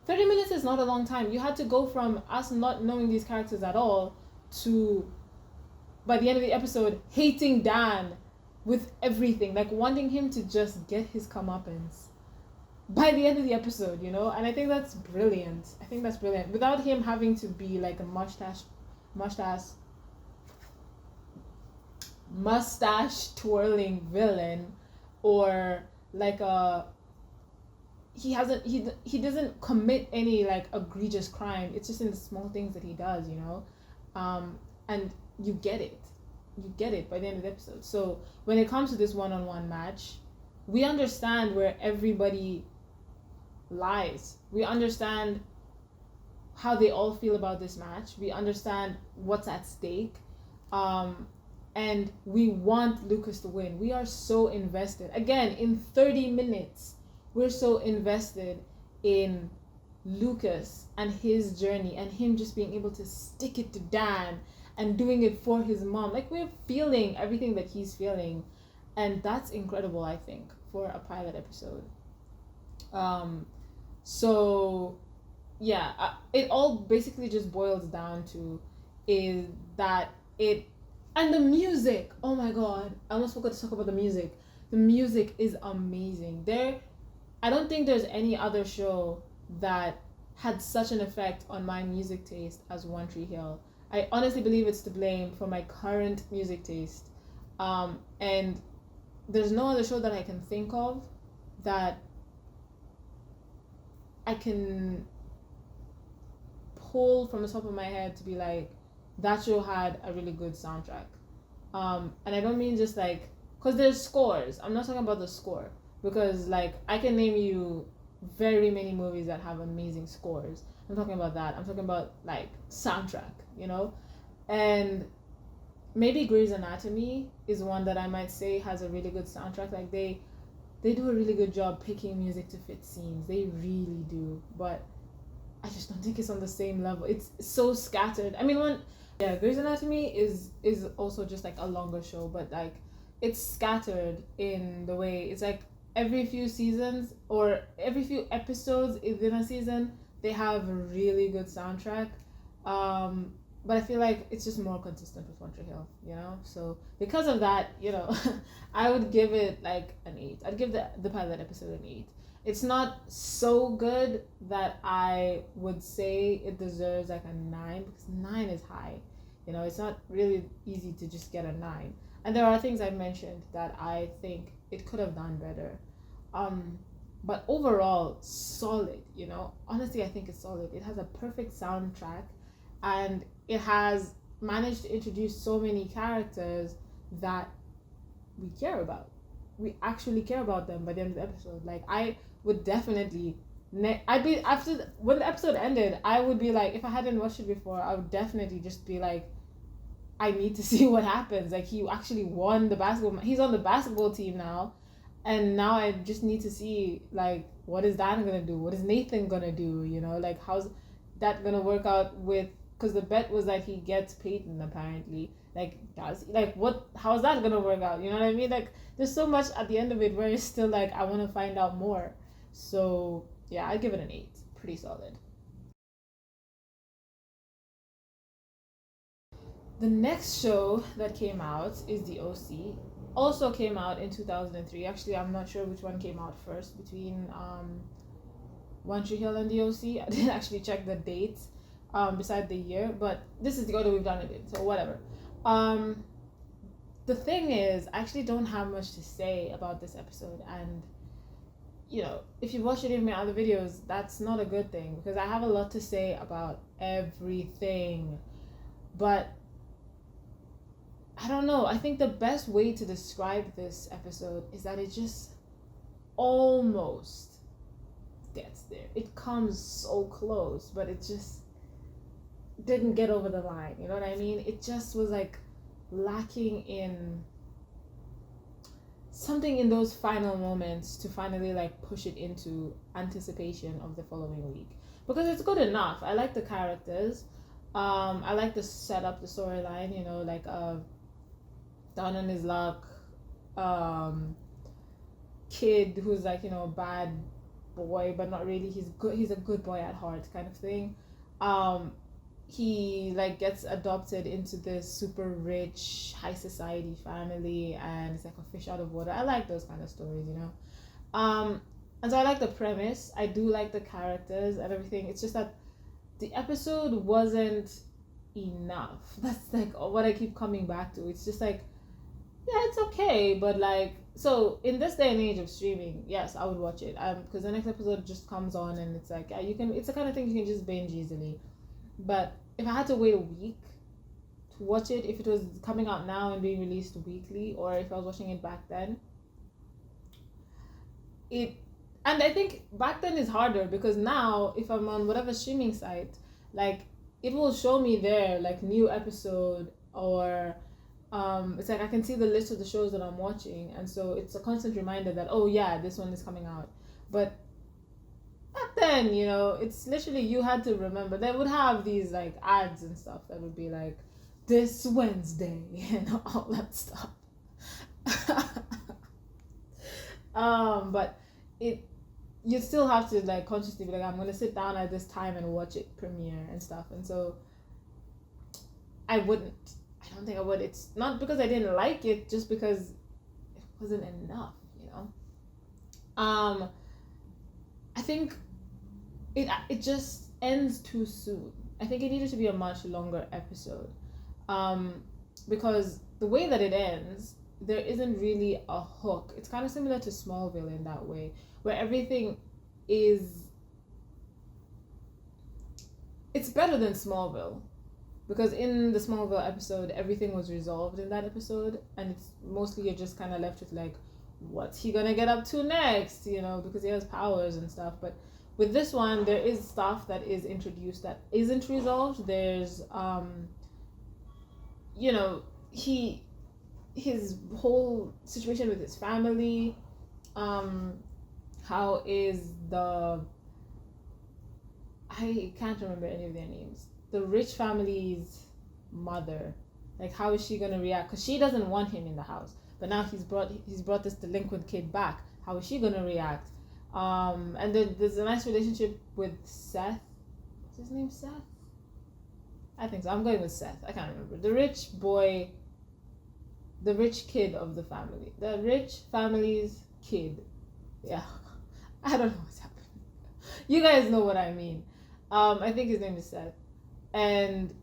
30 minutes is not a long time. You had to go from us not knowing these characters at all to, by the end of the episode, hating Dan with everything, like wanting him to just get his comeuppance. by the end of the episode, you know? And I think that's brilliant. I think that's brilliant. Without him having to be like a mustache twirling villain, or like a he doesn't commit any like egregious crime. It's just in the small things that he does, you know? And you get it. You get it by the end of the episode. So when it comes to this one-on-one match, we understand where everybody lies. We understand how they all feel about this match. We understand what's at stake. And we want Lucas to win. We are so invested. Again, in 30 minutes, we're so invested in Lucas and his journey and him just being able to stick it to Dan and doing it for his mom. Like, we're feeling everything that he's feeling. And that's incredible, I think, for a pilot episode. So, yeah, it all basically just boils down to is that it... And the music, oh my god, I almost forgot to talk about the music. The music is amazing. I don't think there's any other show that had such an effect on my music taste as One Tree Hill. I honestly believe it's to blame for my current music taste. And there's no other show that I can think of that I can pull from the top of my head to be like, that show had a really good soundtrack. And I don't mean just like, because there's scores. I'm not talking about the score. Because like, I can name you very many movies that have amazing scores. I'm talking about that. I'm talking about like soundtrack, you know? And maybe Grey's Anatomy is one that I might say has a really good soundtrack. Like they do a really good job picking music to fit scenes. They really do. But I just don't think it's on the same level. It's so scattered. I mean, Grey's Anatomy is also just like a longer show, but like it's scattered in the way it's like every few seasons or every few episodes within a season they have a really good soundtrack. But I feel like it's just more consistent with One Tree Hill, you know? So because of that, you know, I would give it like an 8. I'd give the pilot episode an 8. It's not so good that I would say it deserves like a 9, because 9 is high. You know, it's not really easy to just get a 9. And there are things I mentioned that I think it could have done better. But overall, solid, you know. Honestly, I think it's solid. It has a perfect soundtrack, and it has managed to introduce so many characters that we care about. We actually care about them by the end of the episode. Like, I would definitely I'd be after when the episode ended, I would be like, if I hadn't watched it before, I would definitely just be like, I need to see what happens. Like, he actually won the basketball. He's on the basketball team now, and now I just need to see like, what is Dan gonna do? What is Nathan gonna do? You know, like, how's that gonna work out with? Because the bet was that he gets Peyton apparently. Like, how's that gonna work out? You know what I mean? Like, there's so much at the end of it where it's still like, I want to find out more. So yeah, I give it an 8. Pretty solid. The next show that came out is The OC. Also came out in 2003. Actually, I'm not sure which one came out first between One Tree Hill and The OC. I didn't actually check the dates beside the year, but this is the order we've done it in, so whatever. The thing is, I actually don't have much to say about this episode, and you know, if you watch any of my other videos, that's not a good thing, because I have a lot to say about everything. But I don't know, I think the best way to describe this episode is that it just almost gets there. It comes so close, but it just didn't get over the line, you know what I mean? It just was like lacking in something in those final moments to finally like push it into anticipation of the following week, because it's good enough. I like the characters. I like the setup, the storyline, you know, like down on his luck kid who's like, you know, a bad boy but not really. He's a good boy at heart kind of thing. He like gets adopted into this super rich high society family, and it's like a fish out of water. I like those kind of stories, you know. And And so I like the premise. I do like the characters and everything. It's just that the episode wasn't enough. That's like what I keep coming back to. It's just like, yeah, it's okay, but like, so in this day and age of streaming, yes, I would watch it. Because the next episode just comes on and it's like, yeah, you can. It's the kind of thing you can just binge easily. But if I had to wait a week to watch it, if it was coming out now and being released weekly, or if I was watching it back then, and I think back then is harder because now if I'm on whatever streaming site, like it will show me there like new episode, or it's like I can see the list of the shows that I'm watching, and so it's a constant reminder that, oh yeah, this one is coming out. But back then, it's literally you had to remember. They would have these like ads and stuff that would be like this Wednesday and all that stuff. But you still have to like consciously be like, I'm gonna sit down at this time and watch it premiere and stuff. And so I don't think I would. It's not because I didn't like it, just because it wasn't enough, I think it just ends too soon. I think it needed to be a much longer episode, because the way that it ends, there isn't really a hook. It's kind of similar to Smallville in that way, where everything it's better than Smallville, because in the Smallville episode, everything was resolved in that episode, and it's mostly you're just kind of left with like, what's he gonna get up to next, because he has powers and stuff. But with this one, there is stuff that is introduced that isn't resolved. There's his whole situation with his family, how is I can't remember any of their names, the rich family's mother, like how is she gonna react, because she doesn't want him in the house, but now he's brought this delinquent kid back. How is she gonna react? And then there's a nice relationship with Seth. What's his name? Seth, I think so. I'm going with Seth. I can't remember. The rich boy, the rich kid of the family, the rich family's kid. Yeah, I don't know what's happening. You guys know what I mean. I think his name is Seth, and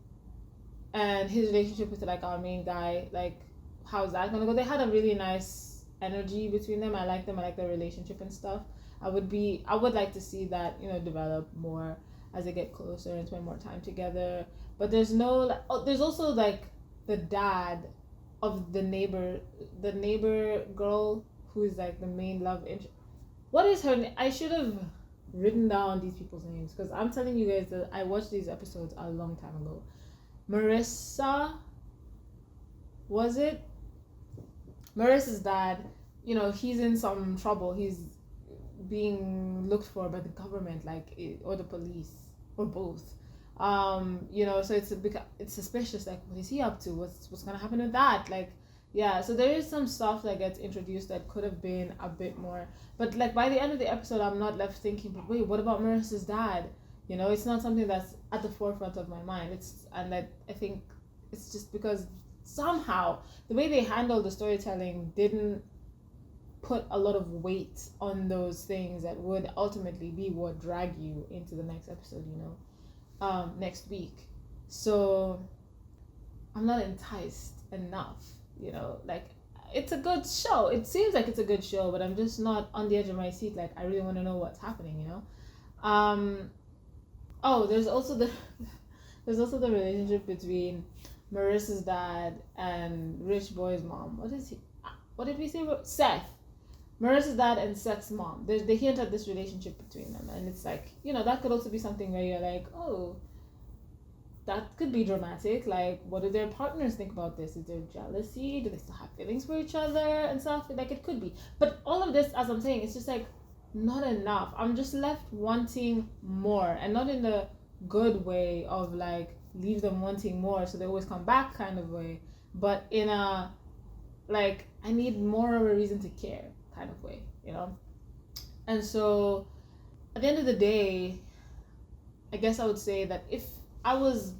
his relationship with like our main guy, like how's that gonna go? They had a really nice energy between them. I like them. I like their relationship and stuff. I would like to see that develop more as they get closer and spend more time together. But there's there's also like the dad of the neighbor girl who is like the main love interest. What is her name? I should have written down these people's names, because I'm telling you guys that I watched these episodes a long time ago. Marissa, was it? Marissa's dad, he's in some trouble. He's being looked for by the government, or the police, or both. So it's suspicious. Like, what is he up to? What's gonna happen with that? Like, yeah. So there is some stuff that gets introduced that could have been a bit more. But like by the end of the episode, I'm not left thinking, but wait, what about Marissa's dad? It's not something that's at the forefront of my mind. I think it's just because somehow the way they handled the storytelling didn't put a lot of weight on those things that would ultimately be what drag you into the next episode, next week. So I'm not enticed enough, like it's a good show. It seems like it's a good show, but I'm just not on the edge of my seat. Like, I really want to know what's happening, Oh, there's also the relationship between Marissa's dad and Rich Boy's mom. What did we say about Seth? Marissa's dad and Seth's mom. They hint at this relationship between them, and it's like, that could also be something where you're like, oh, that could be dramatic. Like, what do their partners think about this? Is there jealousy? Do they still have feelings for each other and stuff? Like, it could be. But all of this, as I'm saying, it's just like not enough. I'm just left wanting more, and not in the good way of like leave them wanting more so they always come back kind of way, but in a like I need more of a reason to care kind of way, And so at the end of the day, I guess I would say that if I was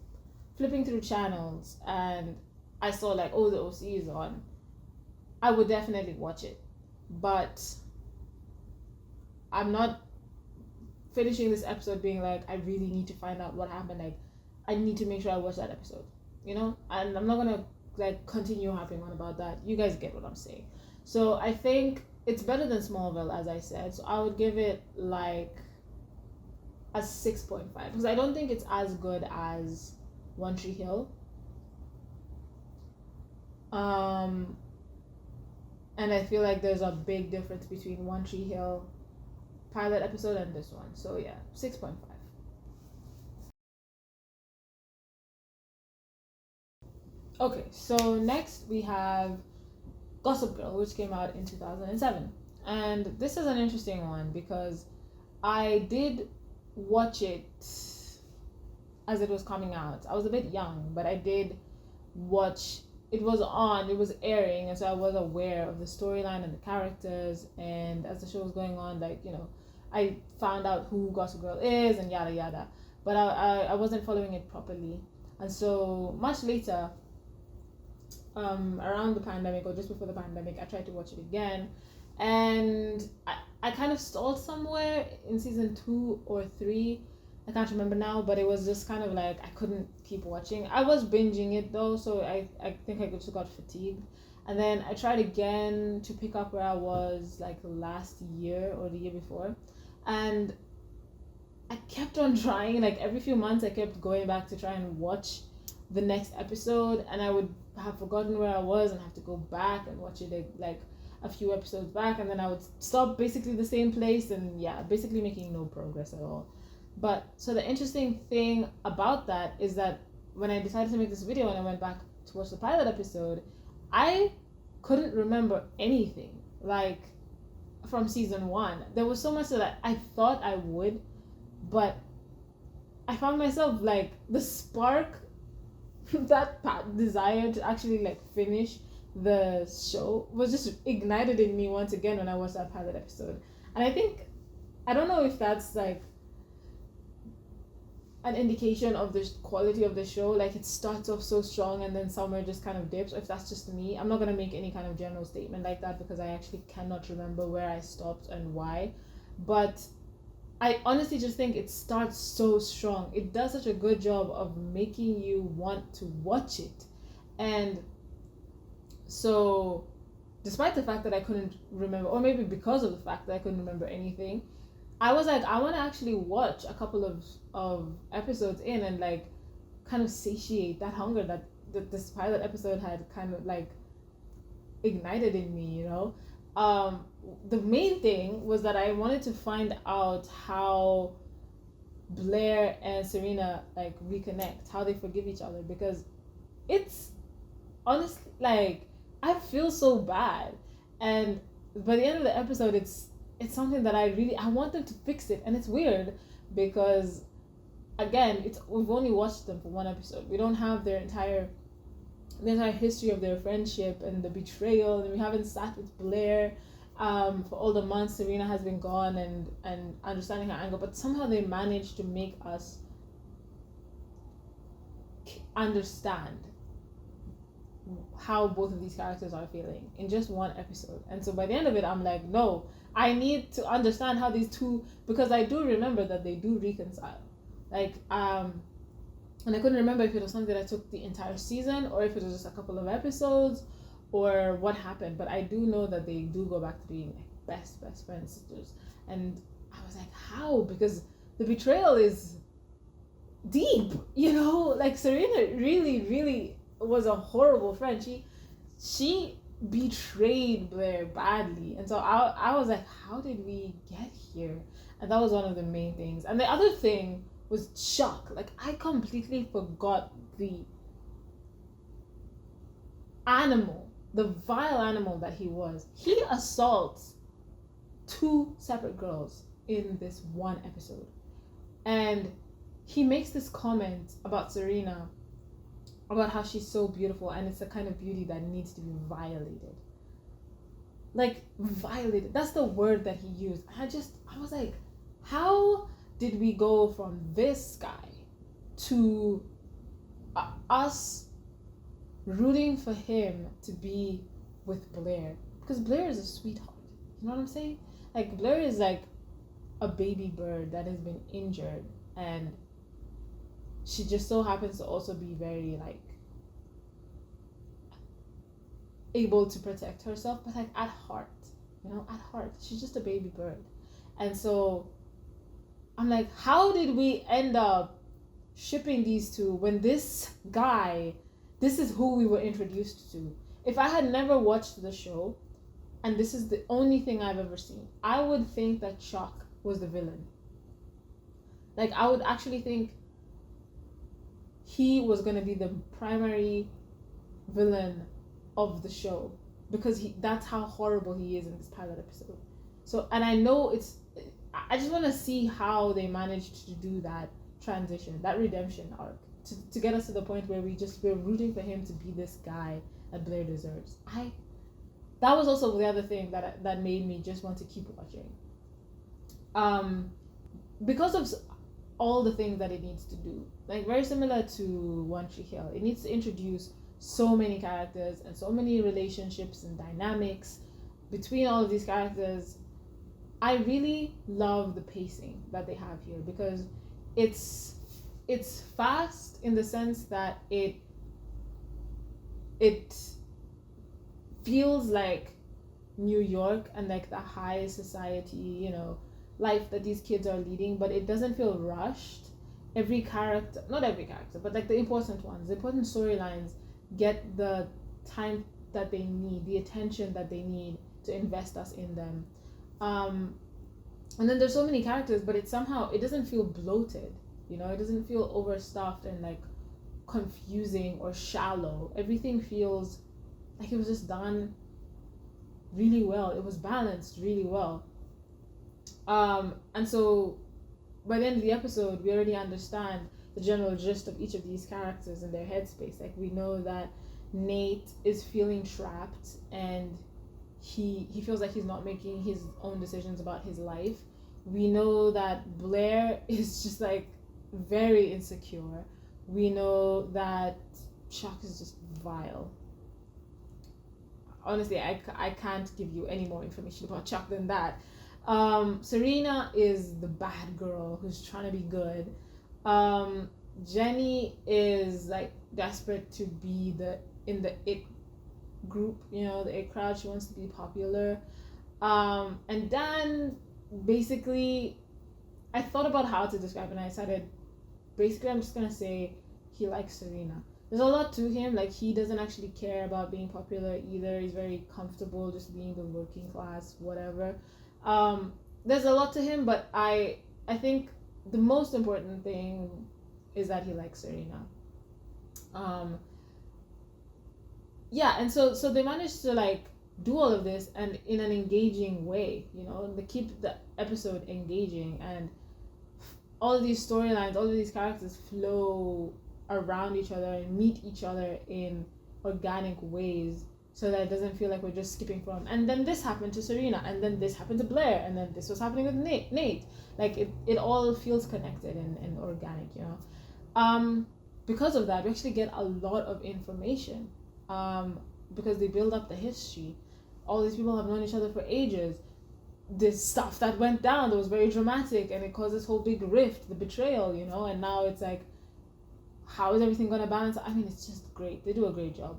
flipping through channels and I saw like, oh, the OC is on, I would definitely watch it. But I'm not finishing this episode being like, I really need to find out what happened. Like, I need to make sure I watch that episode, you know? And I'm not gonna like continue harping on about that. You guys get what I'm saying. So I think it's better than Smallville, as I said. So I would give it like a 6.5 because I don't think it's as good as One Tree Hill. And I feel like there's a big difference between One Tree Hill pilot episode and this one. So yeah, 6.5. Okay, so next we have Gossip Girl, which came out in 2007. And this is an interesting one because I did watch it as it was coming out. I was a bit young, but I did watch it was airing, and so I was aware of the storyline and the characters, and as the show was going on, like, you know, I found out who Gossip Girl is and yada yada, but I wasn't following it properly. And so much later, around the pandemic or just before the pandemic, I tried to watch it again, and I kind of stalled somewhere in season 2 or 3. I can't remember now, but it was just kind of like I couldn't keep watching. I was binging it though, so I think I just got fatigued. And then I tried again to pick up where I was like last year or the year before. And I kept on trying, like every few months I kept going back to try and watch the next episode, and I would have forgotten where I was and have to go back and watch it like a few episodes back, and then I would stop basically the same place, and yeah, basically making no progress at all. But so the interesting thing about that is that when I decided to make this video and I went back to watch the pilot episode, I couldn't remember anything like from season 1. There was so much that I thought I would, but I found myself like the spark that desire to actually like finish the show was just ignited in me once again when I watched that pilot episode. And I don't know if that's like an indication of the quality of the show, like it starts off so strong and then somewhere just kind of dips, or if that's just me. I'm not going to make any kind of general statement like that because I actually cannot remember where I stopped and why, but I honestly just think it starts so strong. It does such a good job of making you want to watch it. And so despite the fact that I couldn't remember, or maybe because of the fact that I couldn't remember anything, I was like, I want to actually watch a couple of episodes in and like kind of satiate that hunger that this pilot episode had kind of like ignited in me, you know. The main thing was that I wanted to find out how Blair and Serena like reconnect, how they forgive each other, because it's honestly like I feel so bad, and by the end of the episode it's something that I want them to fix it. And it's weird because again, we've only watched them for one episode. We don't have the entire history of their friendship and the betrayal, and we haven't sat with Blair for all the months Serena has been gone and understanding her anger, but somehow they managed to make us understand how both of these characters are feeling in just one episode. And so by the end of it, I'm like, no, I need to understand how these two, because I do remember that they do reconcile, like and I couldn't remember if it was something that took the entire season or if it was just a couple of episodes or what happened, but I do know that they do go back to being like best friends, sisters. And I was like, how? Because the betrayal is deep, you know, like Serena really was a horrible friend. She betrayed Blair badly, and so I was like, how did we get here? And that was one of the main things. And the other thing was shock. Like I completely forgot the animal, the vile animal that he was. He assaults 2 separate girls in this one episode, and he makes this comment about Serena, about how she's so beautiful and it's the kind of beauty that needs to be violated. Like violated, that's the word that he used. I was like, how did we go from this guy to us rooting for him to be with Blair? Because Blair is a sweetheart, you know what I'm saying? Like Blair is like a baby bird that has been injured, and she just so happens to also be very like able to protect herself, but like at heart, at heart, she's just a baby bird. And so I'm like, how did we end up shipping these two when this guy, this is who we were introduced to? If I had never watched the show and this is the only thing I've ever seen, I would think that Chuck was the villain. Like, I would actually think he was going to be the primary villain of the show, because that's how horrible he is in this pilot episode. So, and I know I just want to see how they managed to do that transition, that redemption arc, to get us to the point where we're rooting for him to be this guy that Blair deserves. That was also the other thing that made me just want to keep watching. Because of all the things that it needs to do, like very similar to One Tree Hill, it needs to introduce so many characters and so many relationships and dynamics between all of these characters. I really love the pacing that they have here, because it's fast in the sense that it feels like New York and like the high society, life that these kids are leading, but it doesn't feel rushed. Every character, not every character, but like the important ones, the important storylines get the time that they need, the attention that they need to invest us in them. And then there's so many characters, but it doesn't feel bloated, it doesn't feel overstuffed and like confusing or shallow. Everything feels like it was just done really well. It was balanced really well. And so by the end of the episode, we already understand the general gist of each of these characters and their headspace. Like, we know that Nate is feeling trapped, and he feels like he's not making his own decisions about his life. We know that Blair is just like very insecure. We know that Chuck is just vile. Honestly, I can't give you any more information about Chuck than that. Serena is the bad girl who's trying to be good. Jenny is like desperate to be in the it group, the it crowd. She wants to be popular. And Dan, basically, I thought about how to describe it, and I decided, basically, I'm just gonna say he likes Serena. There's a lot to him. Like, he doesn't actually care about being popular either. He's very comfortable just being the working class, whatever. There's a lot to him, but I think the most important thing is that he likes Serena. And so they managed to like do all of this and in an engaging way, they keep the episode engaging, and all of these storylines, all of these characters flow around each other and meet each other in organic ways, so that it doesn't feel like we're just skipping from, and then this happened to Serena, and then this happened to Blair, and then this was happening with Nate. Like, it all feels connected and organic, Because of that, we actually get a lot of information, because they build up the history. All these people have known each other for ages. This stuff that went down that was very dramatic, and it caused this whole big rift, the betrayal, and now it's like, how is everything going to balance? I mean, it's just great. They do a great job.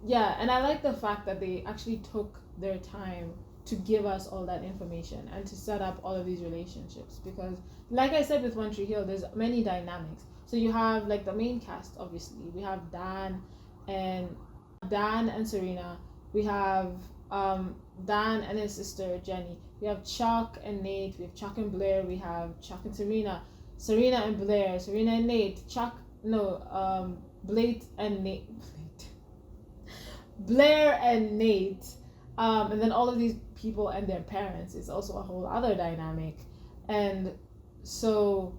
Yeah, and I like the fact that they actually took their time to give us all that information and to set up all of these relationships, because like I said with One Tree Hill, there's many dynamics. So you have like the main cast, obviously. We have Dan and Serena. We have Dan and his sister Jenny. We have Chuck and Nate. We have Chuck and Blair. We have Chuck and Serena and Blair, Serena and Nate, Blair and Nate, and then all of these people and their parents is also a whole other dynamic. And so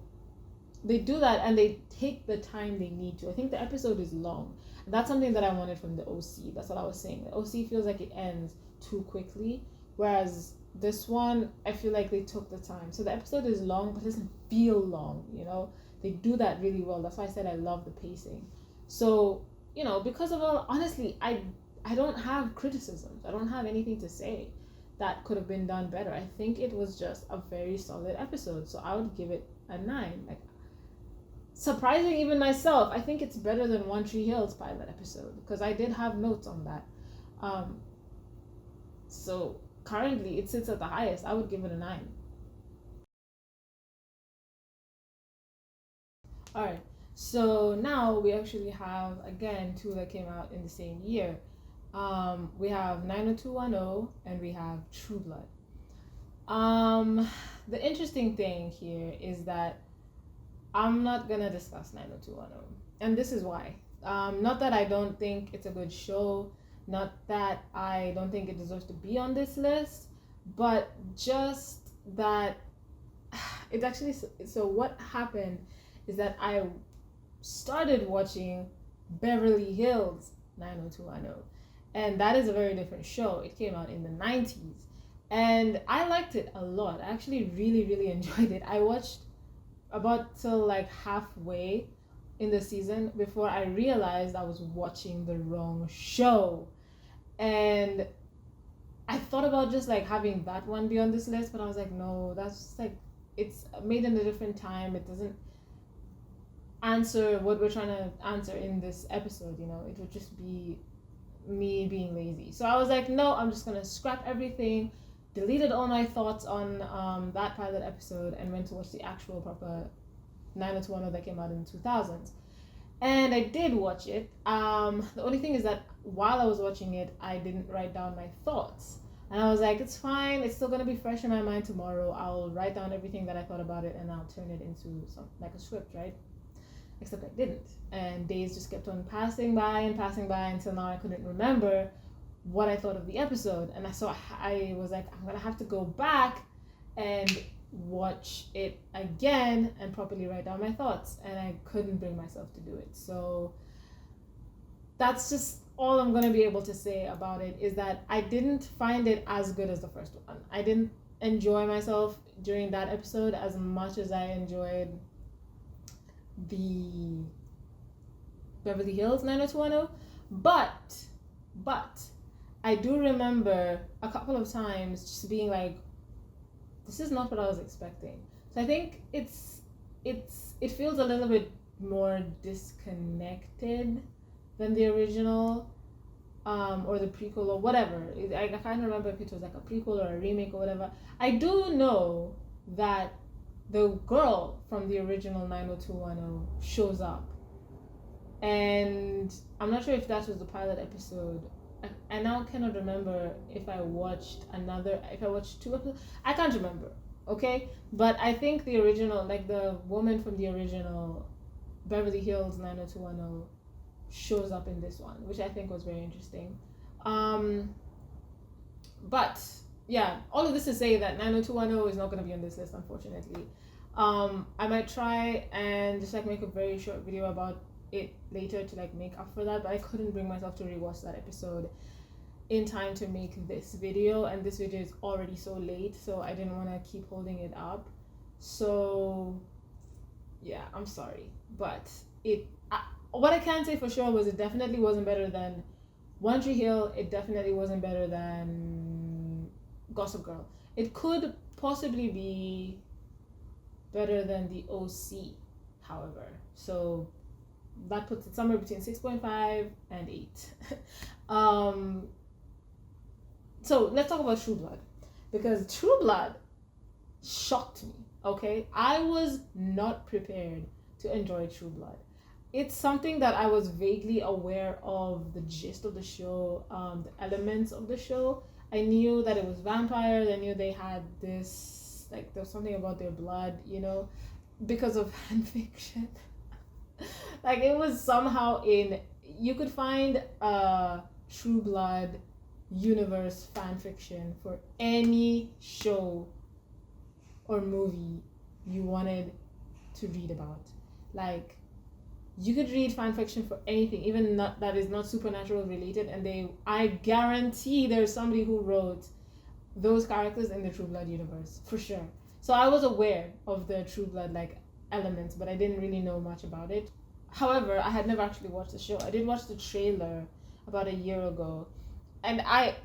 they do that, and they take the time they need to. I think the episode is long. That's something that I wanted from the OC. That's what I was saying. The OC feels like it ends too quickly, whereas this one, I feel like they took the time. So the episode is long, but it doesn't feel long, They do that really well. That's why I said I love the pacing. So, because of all, honestly, I don't have criticisms. I don't have anything to say. that could have been done better. I think it was just a very solid episode, so I would give it a 9. Like, surprising even myself, I think it's better than One Tree Hill's pilot episode, because I did have notes on that. So currently it sits at the highest. I would give it a 9. All right, so now we actually have, again, 2 that came out in the same year. We have 90210 and we have Trueblood. The interesting thing here is that I'm not gonna discuss 90210, and this is why. Not that I don't think it's a good show, not that I don't think it deserves to be on this list, but just that it's actually, so what happened is that I started watching Beverly Hills 90210, and that is a very different show. It came out in the 90s, and I liked it a lot. I actually really enjoyed it. I watched about till like halfway in the season before I realized I was watching the wrong show. And I thought about just like having that one be on this list, but I was like, no, that's like, it's made in a different time. It doesn't answer what we're trying to answer in this episode, it would just be me being lazy. So I was like, no, I'm just gonna scrap everything, deleted all my thoughts on that pilot episode, and went to watch the actual proper 90210 that came out in the 2000s. And I did watch it. The only thing is that while I was watching it, I didn't write down my thoughts. And I was like, it's fine. It's still going to be fresh in my mind tomorrow. I'll write down everything that I thought about it and I'll turn it into like a script, right? Except I didn't. And days just kept on passing by until now I couldn't remember what I thought of the episode. And I was like, I'm going to have to go back and watch it again and properly write down my thoughts. And I couldn't bring myself to do it. So that's just all I'm going to be able to say about it, is that I didn't find it as good as the first one. I didn't enjoy myself during that episode as much as I enjoyed the Beverly Hills 90210. But I do remember a couple of times just being like, this is not what I was expecting. So I think it feels a little bit more disconnected than the original, or the prequel or whatever. I can't remember if it was like a prequel or a remake or whatever. I do know that the girl from the original 90210 shows up, and I'm not sure if that was the pilot episode. I now cannot remember if I watched 2 episodes. I can't remember, okay? But I think the original, like the woman from the original Beverly Hills 90210 shows up in this one, which I think was very interesting. But yeah, all of this to say that 90210 is not going to be on this list, unfortunately. I might try and just like make a very short video about it later to like make up for that, but I couldn't bring myself to rewatch that episode in time to make this video, and this video is already so late, so I didn't want to keep holding it up. So yeah, I'm sorry, but what I can say for sure was it definitely wasn't better than One Tree Hill. It definitely wasn't better than Gossip Girl. It could possibly be better than the OC, however. So that puts it somewhere between 6.5 and 8. So let's talk about Trueblood, because Trueblood shocked me, okay? I was not prepared to enjoy Trueblood. It's something that I was vaguely aware of the gist of the show, the elements of the show. I knew that it was vampires. I knew they had this, like, there was something about their blood, because of fan fiction. Like, it was somehow you could find a Trueblood universe fan fiction for any show or movie you wanted to read about. Like, you could read fan fiction for anything, even that is not supernatural related, and I guarantee there's somebody who wrote those characters in the Trueblood universe for sure. So I was aware of the Trueblood like elements, but I didn't really know much about it. However, I had never actually watched the show. I did watch the trailer about a year ago, And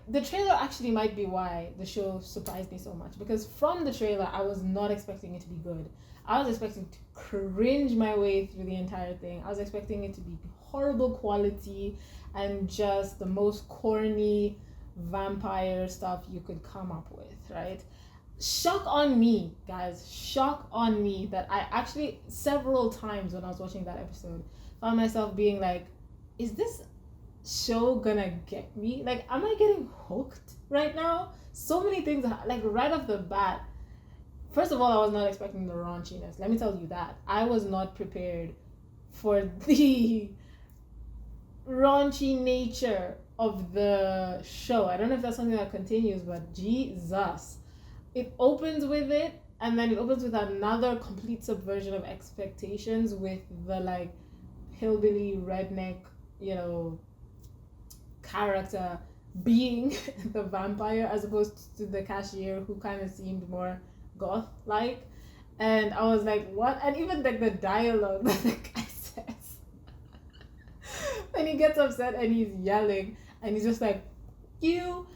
the trailer actually might be why the show surprised me so much, because from the trailer I was not expecting it to be good. I was expecting to cringe my way through the entire thing. I was expecting it to be horrible quality and just the most corny vampire stuff you could come up with, right? Shock on me, guys. Shock on me that I actually, several times when I was watching that episode, found myself being like, is this show gonna get me? Like, am I getting hooked right now? So many things, like right off the bat. First of all, I was not expecting the raunchiness. Let me tell you that. I was not prepared for the raunchy nature of the show. I don't know if that's something that continues, but Jesus. It opens with it, and then it opens with another complete subversion of expectations with the like hillbilly redneck, character being the vampire as opposed to the cashier who kind of seemed more goth like. And I was like, what? And even like the dialogue that the guy says when he gets upset and he's yelling and he's just like, you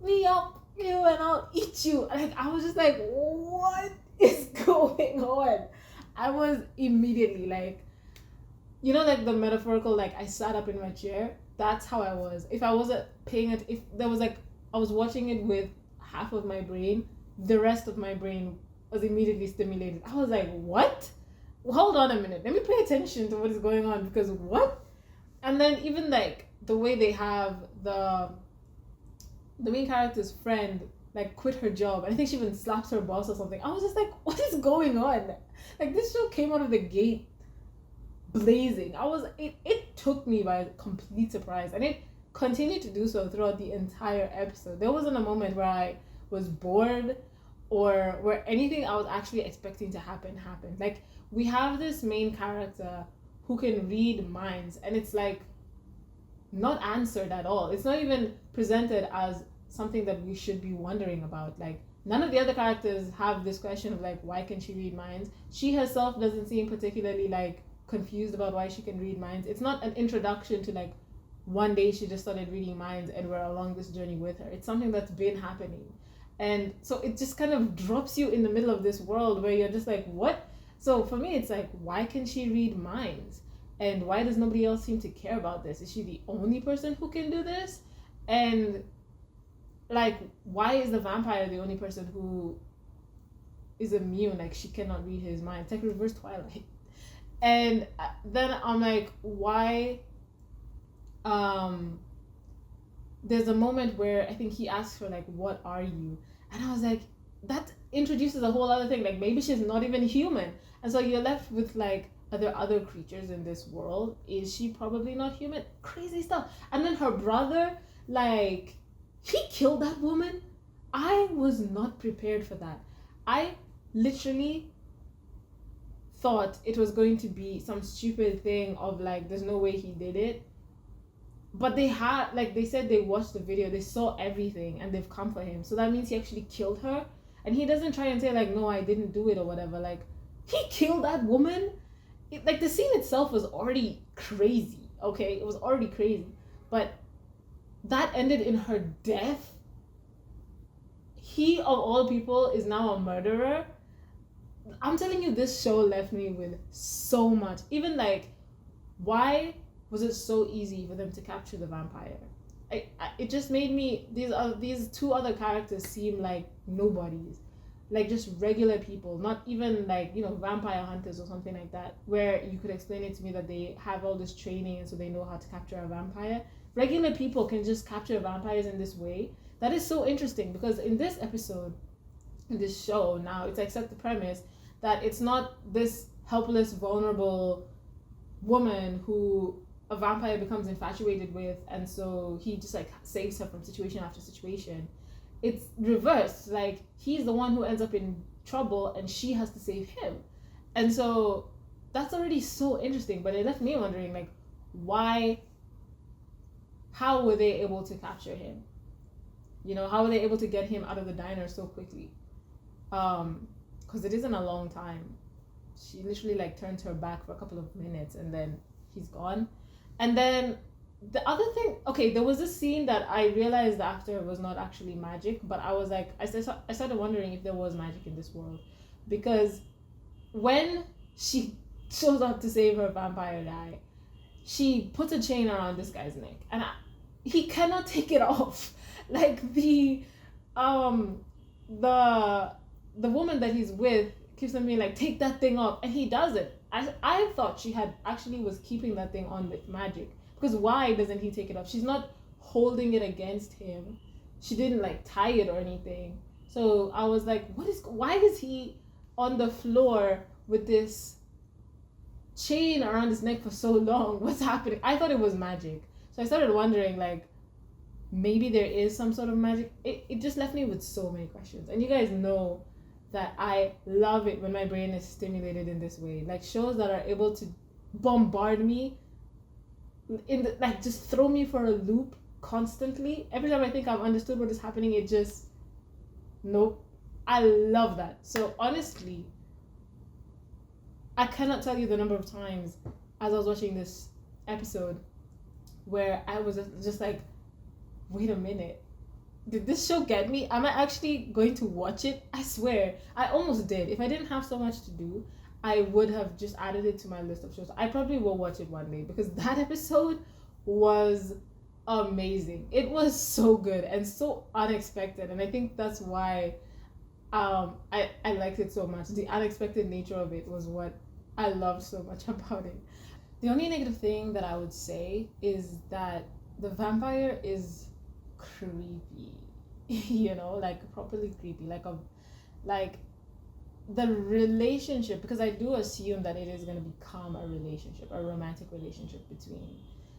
me up, you, and I'll eat you. Like, I was just like, what is going on? I was immediately like, like the metaphorical, like I sat up in my chair. That's how I was. If I wasn't paying it, if there was like, I was watching it with half of my brain, the rest of my brain was immediately stimulated. I was like, what? Hold on a minute. Let me pay attention to what is going on, because what? And then even like the way they have the main character's friend like quit her job, and I think she even slaps her boss or something. I was just like, what is going on? Like, this show came out of the gate blazing. It took me by complete surprise, and it continued to do so throughout the entire episode. There wasn't a moment where I was bored or where anything I was actually expecting to happen happened. Like, we have this main character who can read minds, and it's like not answered at all. It's not even presented as something that we should be wondering about. Like, none of the other characters have this question of like, why can she read minds? She herself doesn't seem particularly like confused about why she can read minds. It's not an introduction to like one day she just started reading minds and we're along this journey with her. It's something that's been happening. And so it just kind of drops you in the middle of this world where you're just like, what? So for me, it's like, why can she read minds? And why does nobody else seem to care about this? Is she the only person who can do this? And like, why is the vampire the only person who is immune? Like, she cannot read his mind. It's like reverse Twilight. And then I'm like, why? There's a moment where I think he asks her like, what are you? And I was like, that introduces a whole other thing. Like, maybe she's not even human. And so you're left with like, are there other creatures in this world? Is she probably not human? Crazy stuff. And then her brother, like, he killed that woman. I was not prepared for that. I literally thought it was going to be some stupid thing of like, there's no way he did it. But they had, like, they said they watched the video, they saw everything, and they've come for him. So that means he actually killed her. And he doesn't try and say like, no, I didn't do it or whatever. Like, he killed that woman. Like, the scene itself was already crazy, okay? It was already crazy. But that ended in her death. He, of all people, is now a murderer. I'm telling you, this show left me with so much. Even, like, why was it so easy for them to capture the vampire? It just made me, these two other characters seem like nobodies. Like, just regular people, not even like, vampire hunters or something like that, where you could explain it to me that they have all this training and so they know how to capture a vampire. Regular people can just capture vampires in this way. That is so interesting, because in this episode, in this show now, it's like set the premise that it's not this helpless, vulnerable woman who a vampire becomes infatuated with, and so he just like saves her from situation after situation. It's reversed. Like, he's the one who ends up in trouble and she has to save him. And so that's already so interesting, but it left me wondering, like, how were they able to capture him? How were they able to get him out of the diner so quickly? Because it isn't a long time. She literally like turns her back for a couple of minutes and then he's gone. And then the other thing, okay, there was a scene that I realized after was not actually magic, but I was like, I started wondering if there was magic in this world, because when she shows up to save her vampire guy, she puts a chain around this guy's neck, and he cannot take it off. Like um, the the woman that he's with keeps on being like, take that thing off, and he does it. I thought she had actually was keeping that thing on with magic, because why doesn't he take it off? She's not holding it against him. She didn't like tie it or anything. So I was like, why is he on the floor with this chain around his neck for so long? What's happening? I thought it was magic. So I started wondering, like, maybe there is some sort of magic. It just left me with so many questions. And you guys know that I love it when my brain is stimulated in this way. Like shows that are able to bombard me like just throw me for a loop constantly. Every time I think I've understood what is happening, it just nope. I love that. So honestly, I cannot tell you the number of times as I was watching this episode where I was just like, wait a minute, did this show get me? Am I actually going to watch it? I swear, I almost did. If I didn't have so much to do, I would have just added it to my list of shows. I probably will watch it one day, because that episode was amazing. It was so good and so unexpected, and I think that's why I liked it so much. The unexpected nature of it was what I loved so much about it. The only negative thing that I would say is that the vampire is creepy. You know, like properly creepy, like the relationship, because I do assume that it is going to become a relationship, a romantic relationship between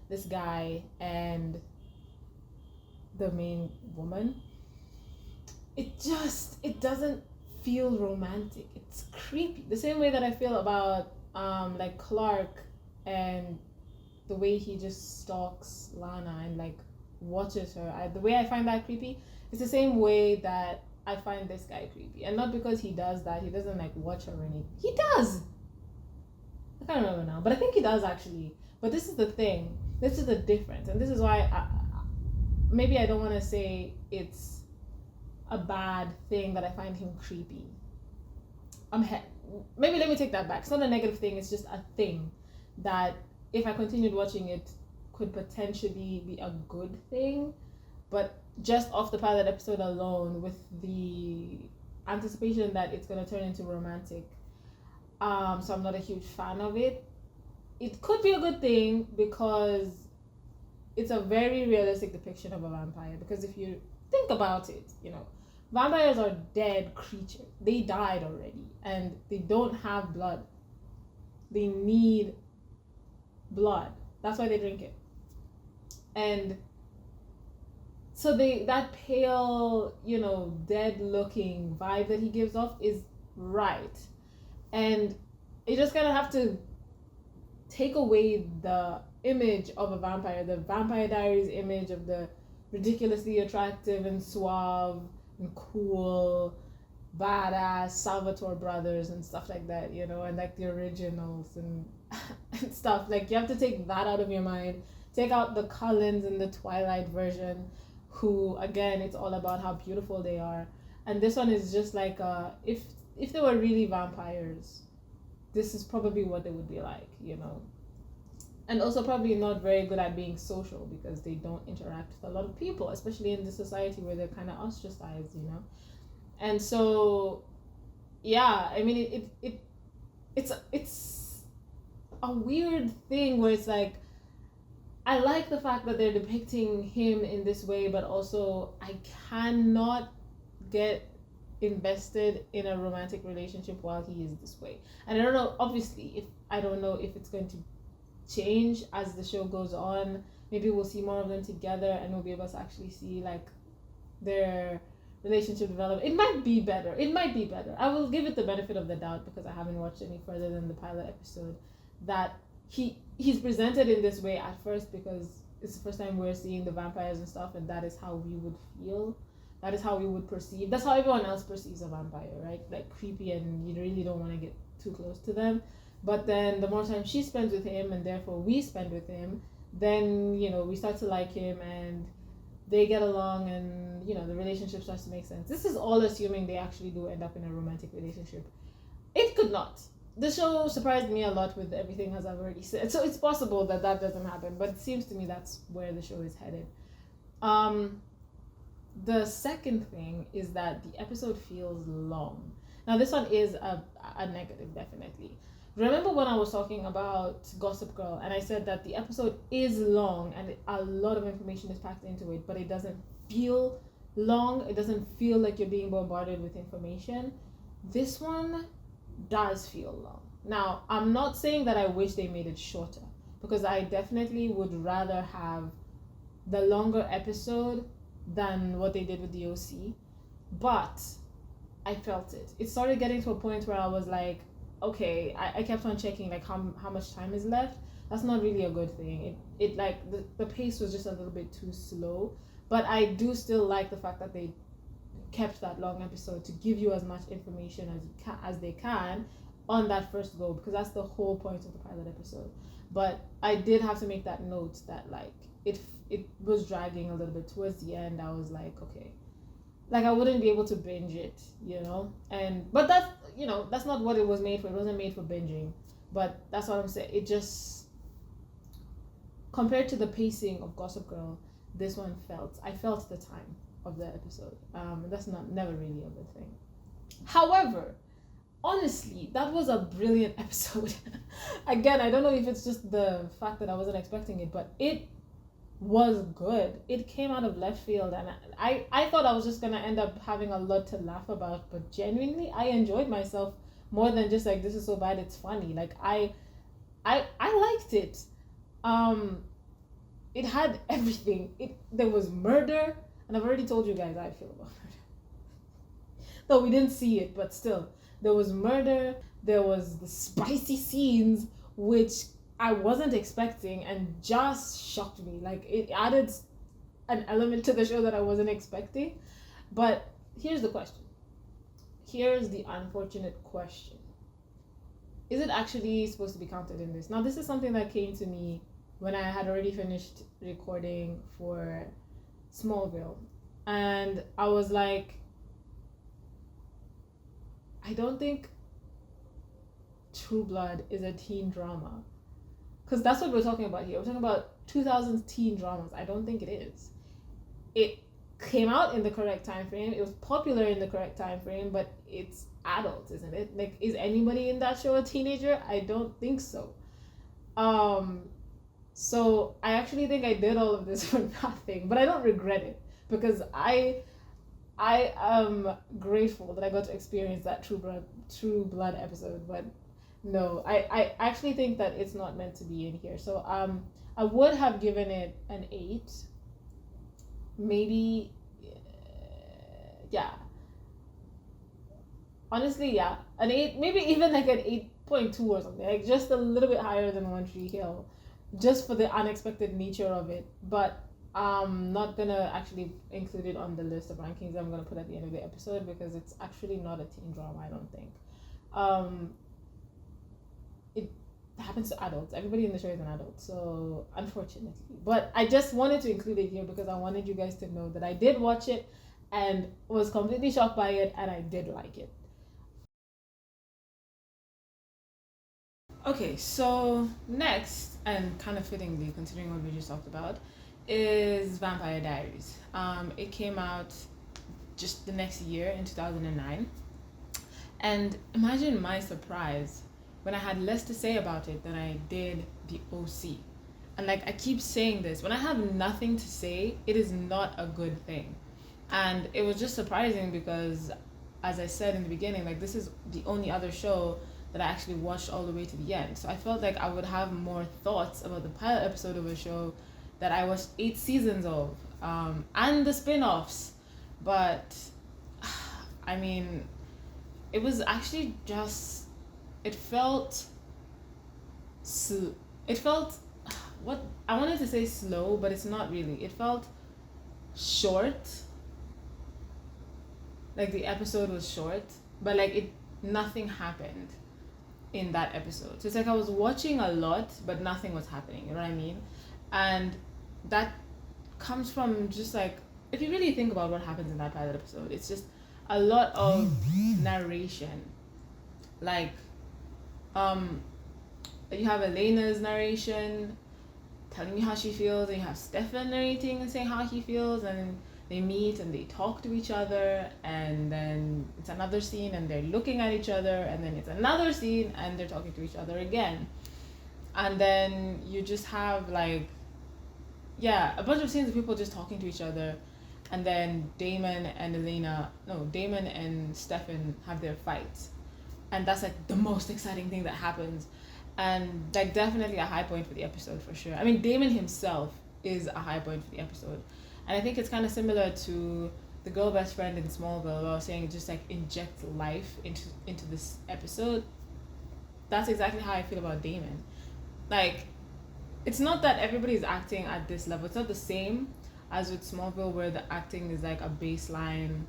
this guy and the main woman. It doesn't feel romantic. It's creepy, the same way that I feel about like Clark, and the way he just stalks Lana and like watches her. The way I find that creepy, it's the same way that I find this guy creepy. And not because he does that, he doesn't like watch her or anything. He does. I can't remember now, but I think he does actually. But this is the thing. This is the difference. And this is why maybe I don't want to say it's a bad thing that I find him creepy. Maybe let me take that back. It's not a negative thing, it's just a thing that if I continued watching it could potentially be a good thing. But just off the pilot episode alone, with the anticipation that it's going to turn into romantic, so I'm not a huge fan of it. It could be a good thing because it's a very realistic depiction of a vampire. Because if you think about it, you know, vampires are dead creatures. They died already, and they don't have blood. They need blood. That's why they drink it. And so that pale, you know, dead looking vibe that he gives off is right. And you just kind of have to take away the image of a vampire, the Vampire Diaries image of the ridiculously attractive and suave and cool, badass Salvatore brothers and stuff like that, you know, and like the originals and stuff. Like you have to take that out of your mind. Take out the Cullens in the Twilight version, who again, it's all about how beautiful they are. And this one is just like if they were really vampires, this is probably what they would be like, you know. And also probably not very good at being social, because they don't interact with a lot of people, especially in this society where they're kind of ostracized, you know. And so yeah, I mean it's a weird thing where it's like, I like the fact that they're depicting him in this way, but also I cannot get invested in a romantic relationship while he is this way. And I don't know, obviously, I don't know if it's going to change as the show goes on. Maybe we'll see more of them together and we'll be able to actually see like their relationship develop. It might be better. I will give it the benefit of the doubt, because I haven't watched any further than the pilot episode, that he's presented in this way at first because it's the first time we're seeing the vampires and stuff, and that is how we would feel. That is how we would perceive. That's how everyone else perceives a vampire, right? Like creepy, and you really don't want to get too close to them. But then the more time she spends with him, and therefore we spend with him, then we start to like him, and they get along, and the relationship starts to make sense. This is all assuming they actually do end up in a romantic relationship. It could not. The show surprised me a lot with everything, as I've already said, so it's possible that doesn't happen, but it seems to me that's where the show is headed. The second thing is that the episode feels long. Now this one is a negative, definitely. Remember when I was talking about Gossip Girl and I said that the episode is long and a lot of information is packed into it, but it doesn't feel long. It doesn't feel like you're being bombarded with information. This one does feel long. Now, I'm not saying that I wish they made it shorter, because I definitely would rather have the longer episode than what they did with the OC, but I felt it. It started getting to a point where I was like, okay, I kept on checking like how much time is left. That's not really a good thing. It like the pace was just a little bit too slow, but I do still like the fact that they kept that long episode to give you as much information as they can on that first go, because that's the whole point of the pilot episode. But I did have to make that note that like it was dragging a little bit towards the end. I was like, okay, like I wouldn't be able to binge it, but that's not what it was made for. It wasn't made for binging, but that's what I'm saying. It just, compared to the pacing of Gossip Girl, this one I felt the time of the episode. That's never really a good thing. However, honestly, that was a brilliant episode. Again, I don't know if it's just the fact that I wasn't expecting it, but it was good. It came out of left field, and I thought I was just gonna end up having a lot to laugh about, but genuinely I enjoyed myself more than just like, this is so bad it's funny. Like I liked it. It had everything. There was murder, and I've already told you guys how I feel about murder. Though we didn't see it, but still, there was murder. There was the spicy scenes, which I wasn't expecting and just shocked me. Like, it added an element to the show that I wasn't expecting. But here's the question. Here's the unfortunate question. Is it actually supposed to be counted in this? Now, this is something that came to me when I had already finished recording for Smallville. And I was like, I don't think Trueblood is a teen drama. Because that's what we're talking about here. We're talking about 2000s teen dramas. I don't think it is. It came out in the correct time frame. It was popular in the correct time frame, but it's adult, isn't it? Like, is anybody in that show a teenager? I don't think so. So I actually think I did all of this for nothing, but I don't regret it, because I am grateful that I got to experience that True Blood episode. But no, I actually think that it's not meant to be in here. So I would have given it an 8. Maybe, yeah. Honestly, yeah, an 8, maybe even like an 8.2 or something, like just a little bit higher than One Tree Hill, just for the unexpected nature of it. But I'm not gonna actually include it on the list of rankings I'm gonna put at the end of the episode, because it's actually not a teen drama, I don't think. It happens to adults. Everybody in the show is an adult, so unfortunately. But I just wanted to include it here because I wanted you guys to know that I did watch it and was completely shocked by it, and I did like it. Okay, so next, and kind of fittingly considering what we just talked about, is Vampire Diaries. It came out just the next year in 2009. And imagine my surprise when I had less to say about it than I did the OC. And like, I keep saying this, when I have nothing to say, it is not a good thing. And it was just surprising because, as I said in the beginning, like, this is the only other show that I actually watched all the way to the end. So I felt like I would have more thoughts about the pilot episode of a show that I watched 8 seasons of, and the spin-offs. But I mean, it was actually just, it felt what I wanted to say slow, but it's not really. It felt short. Like, the episode was short, but like, nothing happened in that episode. So it's like I was watching a lot, but nothing was happening. You know what I mean? And that comes from just like, if you really think about what happens in that pilot episode, it's just a lot of narration. Like, you have Elena's narration telling you how she feels, and you have Stefan narrating and saying how he feels, and they meet and they talk to each other, and then it's another scene and they're looking at each other, and then it's another scene and they're talking to each other again. And then you just have like, yeah, a bunch of scenes of people just talking to each other, and then Damon and Stefan have their fights, and that's like the most exciting thing that happens, and like definitely a high point for the episode for sure. I mean, Damon himself is a high point for the episode, and I think it's kind of similar to the girl best friend in Smallville, where I was saying just like inject life into this episode. That's exactly how I feel about Damon. Like, it's not that everybody's acting at this level. It's not the same as with Smallville, where the acting is like a baseline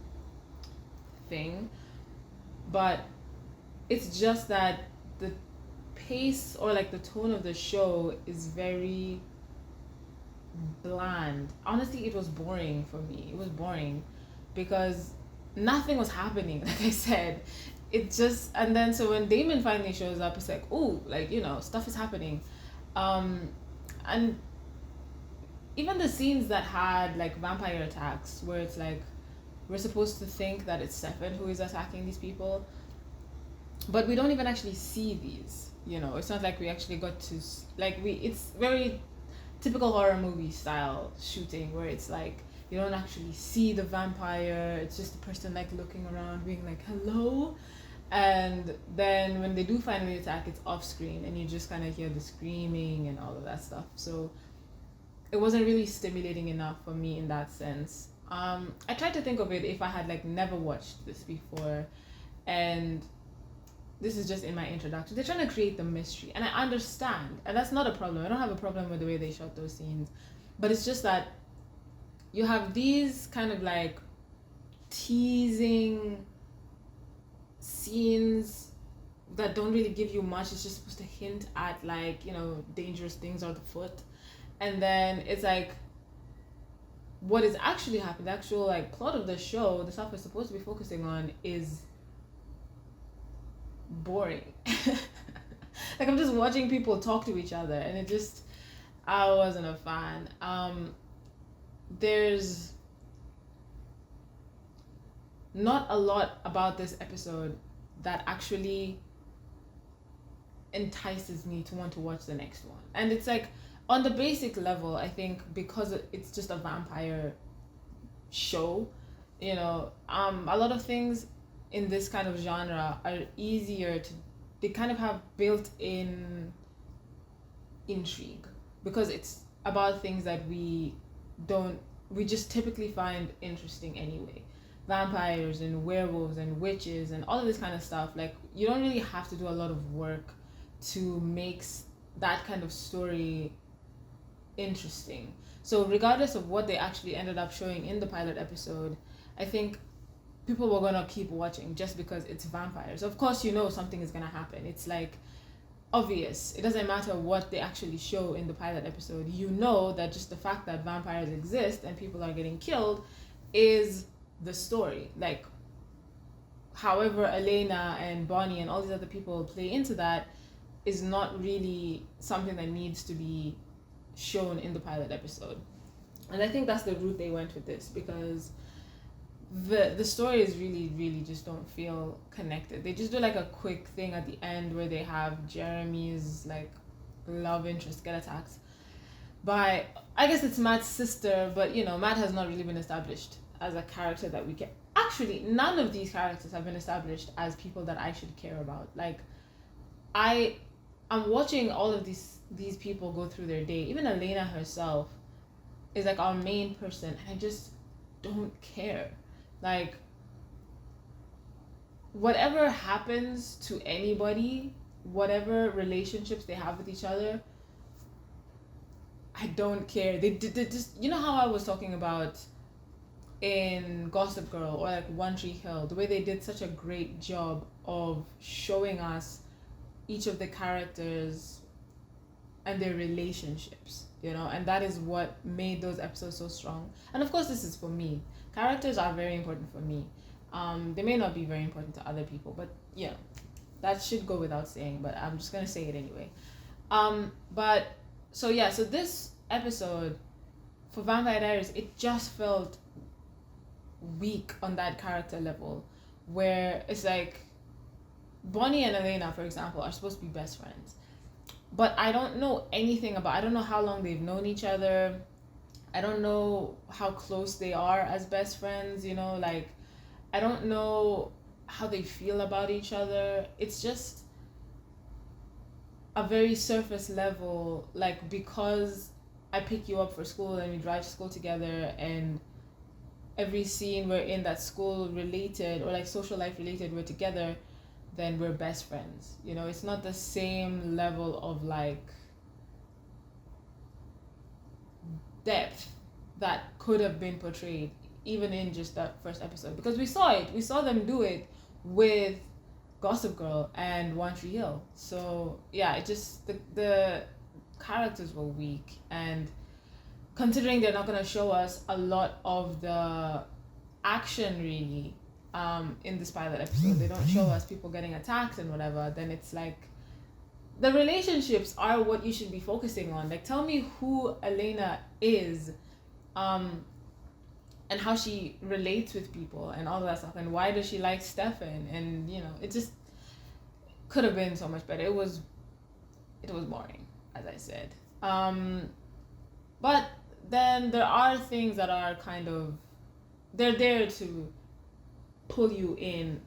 thing, but it's just that the pace or like the tone of the show is very bland. Honestly, it was boring for me. It was boring because nothing was happening. Like I said, it just, and then so when Damon finally shows up, it's like, ooh, like, you know, stuff is happening. And even the scenes that had like vampire attacks, where it's like we're supposed to think that it's Stefan who is attacking these people, but we don't even actually see these, you know. It's not like we actually got to it's very typical horror movie style shooting, where it's like you don't actually see the vampire. It's just the person like looking around being like hello, and then when they do finally attack, it's off screen and you just kind of hear the screaming and all of that stuff. So it wasn't really stimulating enough for me in that sense. I tried to think of it if I had like never watched this before, and this is just in my introduction. They're trying to create the mystery, and I understand, and that's not a problem. I don't have a problem with the way they shot those scenes, but it's just that you have these kind of like teasing scenes that don't really give you much. It's just supposed to hint at like, you know, dangerous things are afoot, and then it's like what is actually happening, the actual like plot of the show, the stuff we're supposed to be focusing on, is boring. Like, I'm just watching people talk to each other, and it just, I wasn't a fan. There's not a lot about this episode that actually entices me to want to watch the next one. And it's like, on the basic level, I think because it's just a vampire show, you know, a lot of things in this kind of genre are easier to, they kind of have built-in intrigue because it's about things that we just typically find interesting anyway. Vampires and werewolves and witches and all of this kind of stuff. Like, you don't really have to do a lot of work to make that kind of story interesting. So regardless of what they actually ended up showing in the pilot episode, I think people were gonna keep watching just because it's vampires. Of course, you know something is gonna happen. It's like obvious. It doesn't matter what they actually show in the pilot episode. You know that just the fact that vampires exist and people are getting killed is the story. Like, however Elena and Bonnie and all these other people play into that is not really something that needs to be shown in the pilot episode. And I think that's the route they went with this, because the stories really just don't feel connected. They just do like a quick thing at the end where they have Jeremy's like love interest get attacked by, I guess it's Matt's sister, but you know, Matt has not really been established as a character that we can. Actually, none of these characters have been established as people that I should care about. Like, I'm watching all of these people go through their day. Even Elena herself is like our main person, and I just don't care. Like, whatever happens to anybody, whatever relationships they have with each other, I don't care. They just, you know how I was talking about in Gossip Girl or like One Tree Hill, the way they did such a great job of showing us each of the characters and their relationships. and that is what made those episodes so strong. And of course, this is for me. Characters are very important for me. They may not be very important to other people, but that should go without saying, but I'm just gonna say it anyway. But so this episode for Vampire Diaries, it just felt weak on that character level, where it's like Bonnie and Elena, for example, are supposed to be best friends, but I don't know anything about. I don't know how long they've known each other. I don't know how close they are as best friends. Like, I don't know how they feel about each other. It's just a very surface level, like, because I pick you up for school and we drive to school together, and every scene we're in that's school related or like social life related, we're together, then we're best friends. It's not the same level of like depth that could have been portrayed even in just that first episode, because we saw them do it with Gossip Girl and One Tree Hill. So yeah, it just the characters were weak, and considering they're not going to show us a lot of the action really in this pilot episode, they don't show us people getting attacked and whatever, then it's like the relationships are what you should be focusing on. Like, tell me who Elena is, and how she relates with people and all of that stuff, and why does she like Stefan, and it just could have been so much better. It was boring, as I said. But then there are things that are kind of, they're there to pull you in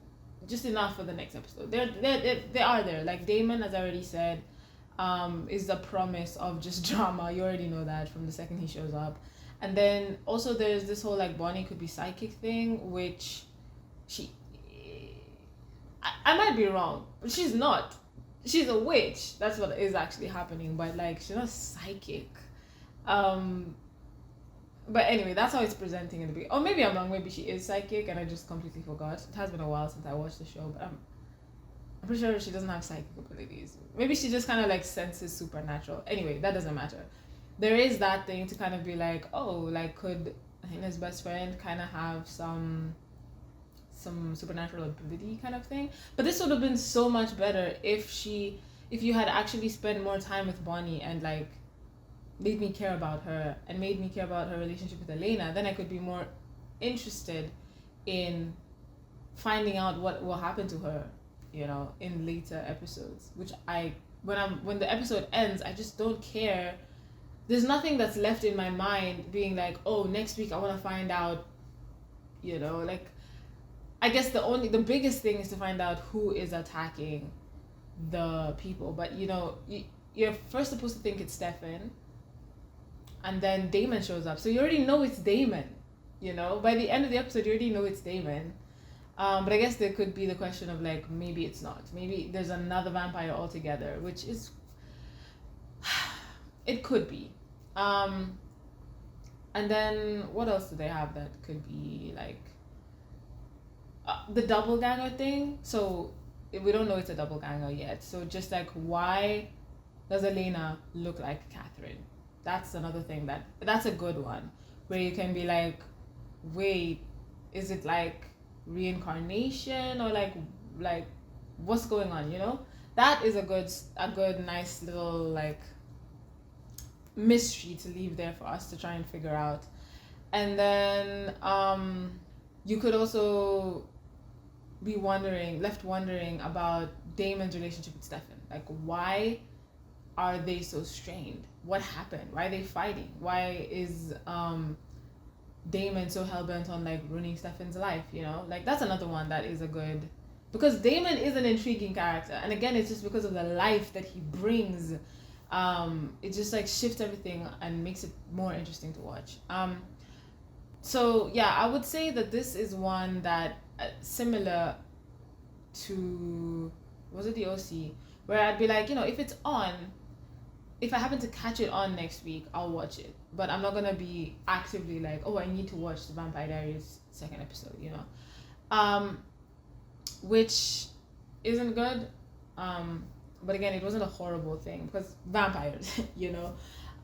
just enough for the next episode. They are there. Like Damon, as I already said, is the promise of just drama. You already know that from the second he shows up. And then also there's this whole like Bonnie could be psychic thing, which I might be wrong, but she's not. She's a witch. That's what is actually happening, but like she's not psychic. But anyway, that's how it's presenting in the beginning. Or maybe I'm wrong. Maybe she is psychic and I just completely forgot. It has been a while since I watched the show, but I'm pretty sure she doesn't have psychic abilities. Maybe she just kind of like senses supernatural. Anyway, that doesn't matter. There is that thing to kind of be like, oh, like could Hannah's best friend kind of have some supernatural ability kind of thing? But this would have been so much better if you had actually spent more time with Bonnie and like made me care about her and made me care about her relationship with Elena. Then I could be more interested in finding out what will happen to her, in later episodes. Which when the episode ends, I just don't care. There's nothing that's left in my mind being like, oh, next week I want to find out, like, I guess the biggest thing is to find out who is attacking the people. But you're first supposed to think it's Stefan, and then Damon shows up, so you already know it's Damon. By the end of the episode, you already know it's Damon. But I guess there could be the question of like, maybe it's not. Maybe there's another vampire altogether, which is, it could be. And then what else do they have that could be like the doppelganger thing? So we don't know it's a doppelganger yet. So just like, why does Elena look like Catherine? That's another thing that's a good one, where you can be like, wait, is it like reincarnation or like what's going on? That is a good nice little like mystery to leave there for us to try and figure out. And then you could also be left wondering about Damon's relationship with Stefan. Like, why are they so strained? What happened? Why are they fighting? Why is Damon so hell-bent on like ruining Stefan's life? Like, that's another one that is a good, because Damon is an intriguing character, and again, it's just because of the life that he brings. It just like shifts everything and makes it more interesting to watch. So yeah, I would say that this is one that similar to, was it the OC, where I'd be like, if it's on, if I happen to catch it on next week, I'll watch it. But I'm not gonna be actively like, oh, I need to watch the Vampire Diaries second episode, which isn't good. But again, it wasn't a horrible thing because vampires,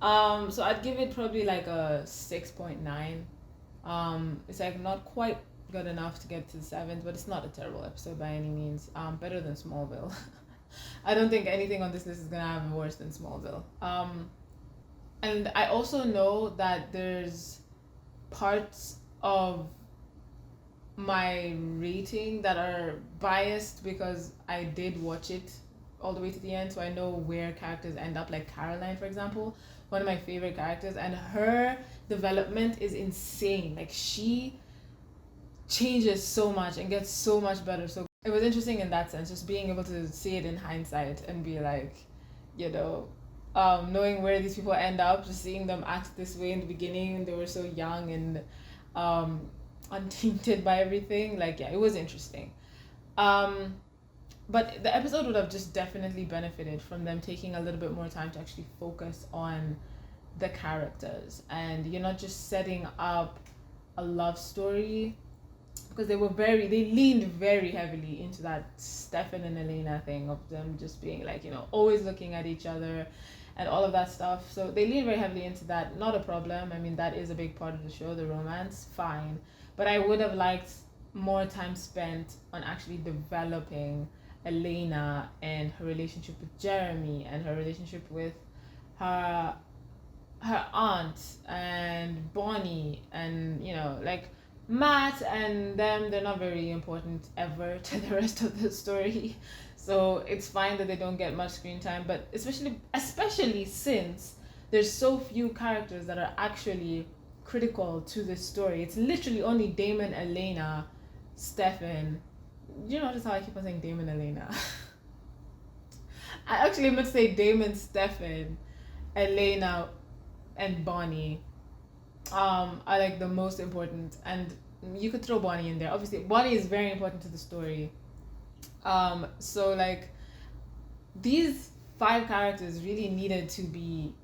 So I'd give it probably like a 6.9. It's like not quite good enough to get to the seventh, but it's not a terrible episode by any means. Better than Smallville. I don't think anything on this list is gonna have worse than Smallville. And I also know that there's parts of my rating that are biased because I did watch it all the way to the end, so I know where characters end up. Like Caroline, for example, one of my favorite characters, and her development is insane. Like she changes so much and gets so much better. So it was interesting in that sense, just being able to see it in hindsight and be like, you know, knowing where these people end up, just seeing them act this way in the beginning when they were so young and untainted by everything. Like, yeah, it was interesting. But the episode would have just definitely benefited from them taking a little bit more time to actually focus on the characters, and you're not just setting up a love story, because they leaned very heavily into that Stefan and Elena thing of them just being like, you know, always looking at each other and all of that stuff. So they lean very heavily into that. Not a problem. I mean, that is a big part of the show, the romance, fine. But I would have liked more time spent on actually developing Elena and her relationship with Jeremy and her relationship with her aunt and Bonnie, and, you know, like Matt and them, they're not very important ever to the rest of the story. So it's fine that they don't get much screen time, but especially since there's so few characters that are actually critical to the story. It's literally only Damon, Elena, Stefan. You notice how I keep on saying Damon, Elena? I actually meant to say Damon, Stefan, Elena, and Bonnie are like the most important, and you could throw Bonnie in there. Obviously Bonnie is very important to the story. So like these 5 characters really needed to be,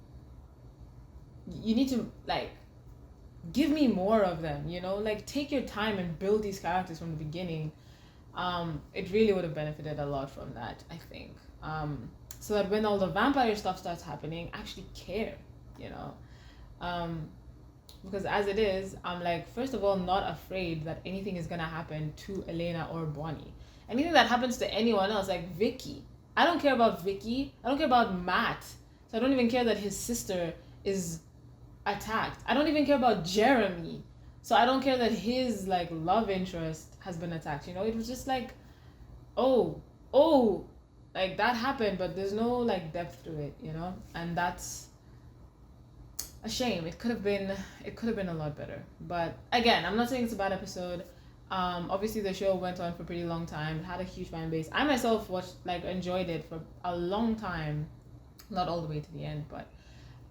you need to like give me more of them, you know, like take your time and build these characters from the beginning. It really would have benefited a lot from that, I think. So that when all the vampire stuff starts happening, I actually care, you know. Because as it is, I'm like, first of all, not afraid that anything is gonna happen to Elena or Bonnie. Anything that happens to anyone else, like Vicky, I don't care about Vicky. I don't care about Matt. So I don't even care that his sister is attacked. I don't even care about Jeremy. So I don't care that his like love interest has been attacked. You know, it was just like, oh, like that happened, but there's no like depth to it, you know, and that's a shame. It could have been a lot better. But again, I'm not saying it's a bad episode. Obviously the show went on for a pretty long time. It had a huge fan base. I myself enjoyed it for a long time, not all the way to the end, but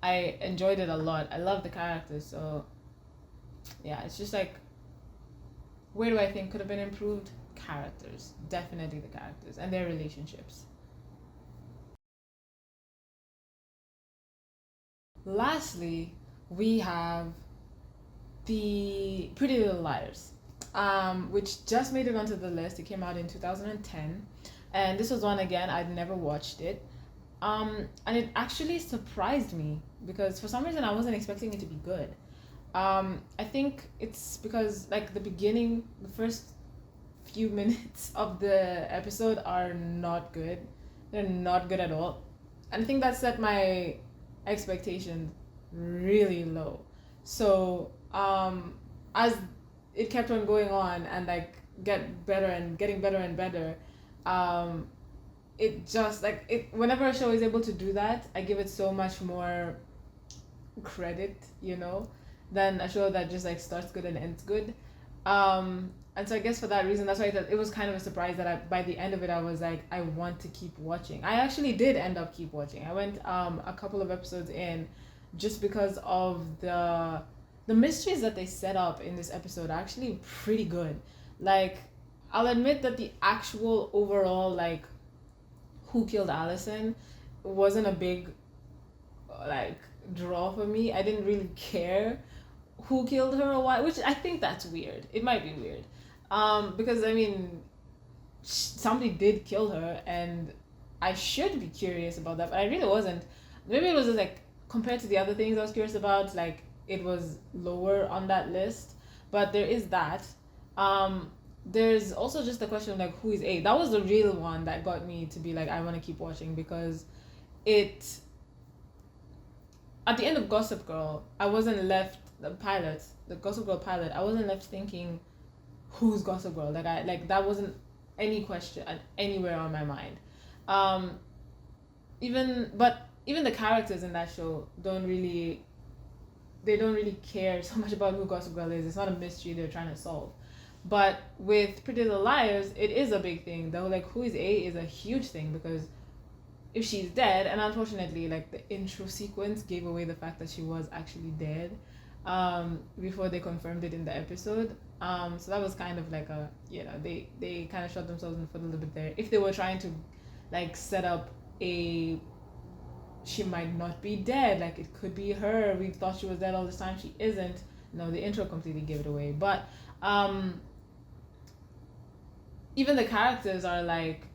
I enjoyed it a lot. I love the characters, so yeah, it's just like, where do I think could have been improved? Characters, definitely the characters and their relationships. Lastly, we have the Pretty Little Liars, which just made it onto the list. It came out in 2010, and this was one, again, I'd never watched it. And it actually surprised me because for some reason I wasn't expecting it to be good. I think it's because like the first few minutes of the episode are not good. They're not good at all. And I think that set my expectations really low. So as it kept on going on and like getting better and better, it just like it whenever a show is able to do that, I give it so much more credit, you know, than a show that just like starts good and ends good. And so I guess for that reason, that's why it was kind of a surprise that by the end of it, I was like, I want to keep watching. I actually did end up keep watching. I went a couple of episodes in, just because of the mysteries that they set up in this episode are actually pretty good. Like, I'll admit that the actual overall like who killed Allison wasn't a big like draw for me. I didn't really care who killed her or why, which I think that's weird. It might be weird. Because I mean, somebody did kill her, and I should be curious about that, but I really wasn't. Maybe it was just like compared to the other things I was curious about, like it was lower on that list. But there is that. There's also just the question of like who is A. That was the real one that got me to be like I want to keep watching, because it at the end of Gossip Girl, I wasn't left the Gossip Girl pilot. I wasn't left thinking, who's Gossip Girl? Like that wasn't any question anywhere on my mind. Um, even the characters in that show don't really care so much about who Gossip Girl is. It's not a mystery they're trying to solve. But with Pretty Little Liars, it is a big thing. Though, like, who is A is a huge thing, because if she's dead, and unfortunately, like, the intro sequence gave away the fact that she was actually dead, before they confirmed it in the episode. So that was kind of like they kind of shot themselves in the foot a little bit there. If they were trying to, like, set up she might not be dead, like, it could be her. We thought she was dead all this time. She isn't. No, the intro completely gave it away. But, even the characters are like,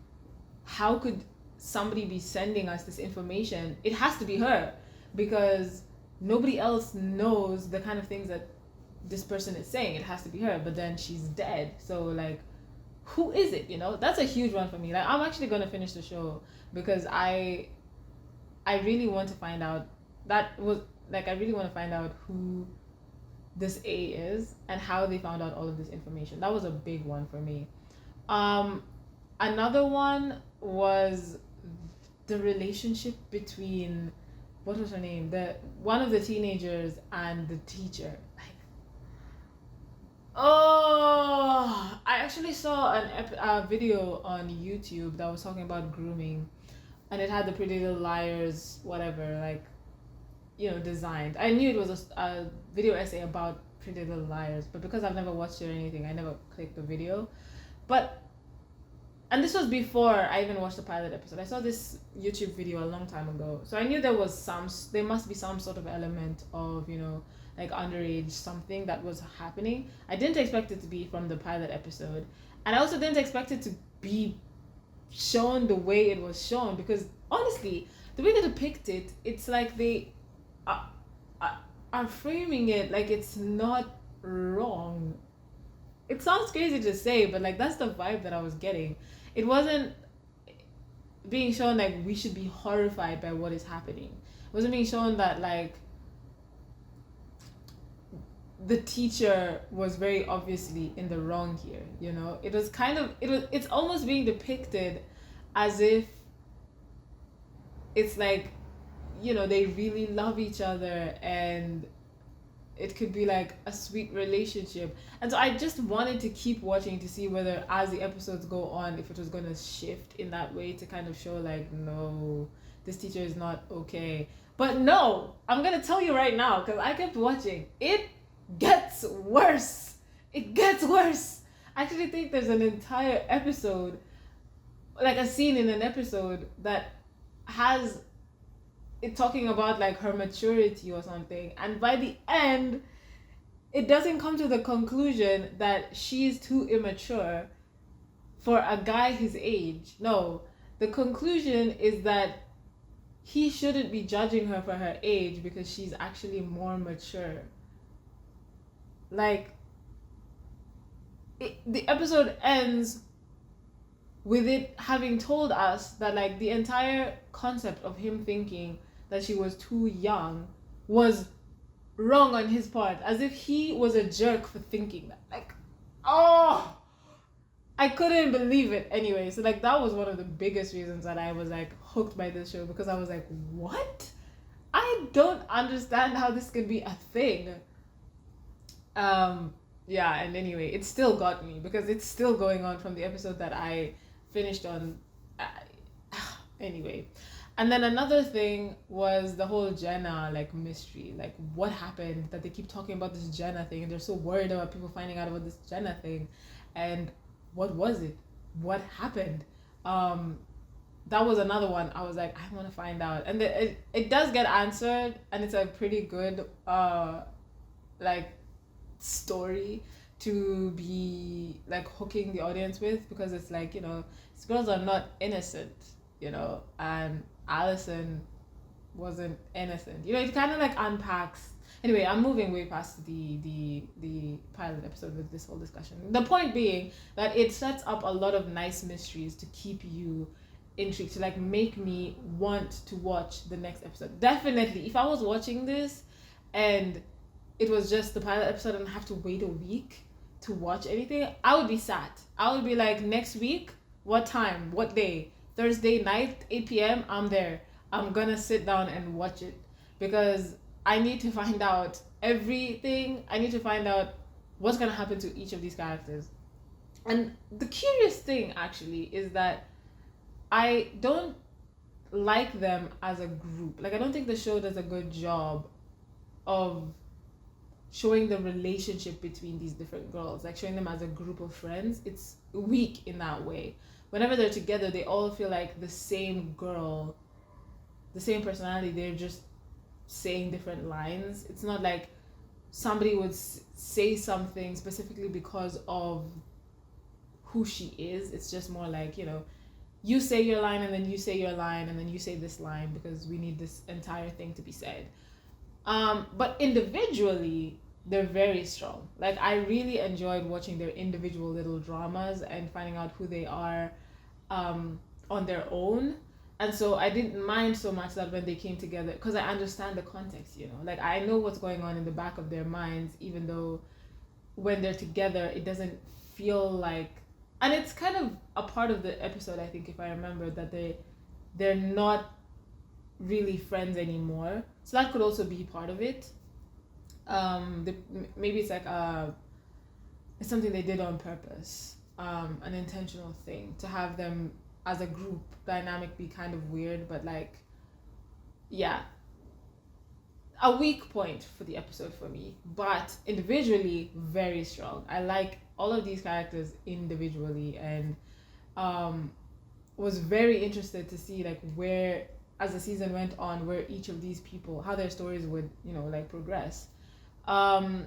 how could somebody be sending us this information? It has to be her, because nobody else knows the kind of things that this person is saying. It has to be her, but then she's dead. So, like, who is it? That's a huge one for me. Like, I'm actually gonna finish the show, because I really want to find out. I really want to find out who this A is and how they found out all of this information. That was a big one for me. Another one was the relationship between, what was her name? One of the teenagers and the teacher. I actually saw a video on YouTube that was talking about grooming, and it had the Pretty Little Liars, whatever, like, designed. I knew it was a video essay about Pretty Little Liars, but because I've never watched it or anything, I never clicked the video. And this was before I even watched the pilot episode. I saw this YouTube video a long time ago, so I knew there must be some sort of element of, like, underage something that was happening. I didn't expect it to be from the pilot episode, and I also didn't expect it to be shown the way it was shown, because honestly, the way they depict it, it's like they are framing it like it's not wrong. It sounds crazy to say, but, like, that's the vibe that I was getting. It wasn't being shown like we should be horrified by what is happening. It wasn't being shown that, like, the teacher was very obviously in the wrong here. It was it's almost being depicted as if it's like, they really love each other, and it could be like a sweet relationship. And so I just wanted to keep watching to see whether, as the episodes go on, if it was going to shift in that way to kind of show like, no, this teacher is not okay. But no, I'm going to tell you right now, because I kept watching. It gets worse. It gets worse. I actually think there's an entire episode, like a scene in an episode, that has it talking about, like, her maturity or something, and by the end it doesn't come to the conclusion that she's too immature for a guy his age. No, the conclusion is that he shouldn't be judging her for her age because she's actually more mature. Like, the episode ends with it having told us that, like, the entire concept of him thinking that she was too young was wrong on his part, as if he was a jerk for thinking that. Like, oh, I couldn't believe it. Anyway, so, like, that was one of the biggest reasons that I was, like, hooked by this show, because I was like, what? I don't understand how this could be a thing. Yeah, and anyway, it still got me, because it's still going on from the episode that I finished on. Anyway. And then another thing was the whole Jenna, like, mystery. Like, what happened that they keep talking about this Jenna thing, and they're so worried about people finding out about this Jenna thing. And what was it? What happened? That was another one. I was like, I want to find out. And it does get answered, and it's a pretty good, like, story to be, like, hooking the audience with, because it's like, these girls are not innocent, and Allison wasn't innocent. You know, it kind of like unpacks. Anyway, I'm moving way past the pilot episode with this whole discussion. The point being that it sets up a lot of nice mysteries to keep you intrigued, to like make me want to watch the next episode. Definitely, if I was watching this and it was just the pilot episode and I have to wait a week to watch anything, I would be sad. I would be like, next week, what time, what day, Thursday night, 8 p.m. I'm there. I'm gonna sit down and watch it because I need to find out everything. I need to find out what's gonna happen to each of these characters. And the curious thing actually is that I don't like them as a group. Like, I don't think the show does a good job of showing the relationship between these different girls, like showing them as a group of friends. It's weak in that way. Whenever they're together, they all feel like the same girl, the same personality. They're just saying different lines. It's not like somebody would say something specifically because of who she is. It's just more like, you know, you say your line and then you say your line and then you say this line because we need this entire thing to be said. But individually, they're very strong. Like, I really enjoyed watching their individual little dramas and finding out who they are on their own. And so I didn't mind so much that when they came together, because I understand the context, you know, like I know what's going on in the back of their minds, even though when they're together, it doesn't feel like, and it's kind of a part of the episode, I think, if I remember, that they're not really friends anymore. So that could also be part of it. Maybe it's like it's something they did on purpose, an intentional thing to have them as a group dynamic be kind of weird, but like, yeah, a weak point for the episode for me, but individually very strong. I like all of these characters individually, and was very interested to see like where, as the season went on, where each of these people, how their stories would, you know, like progress. And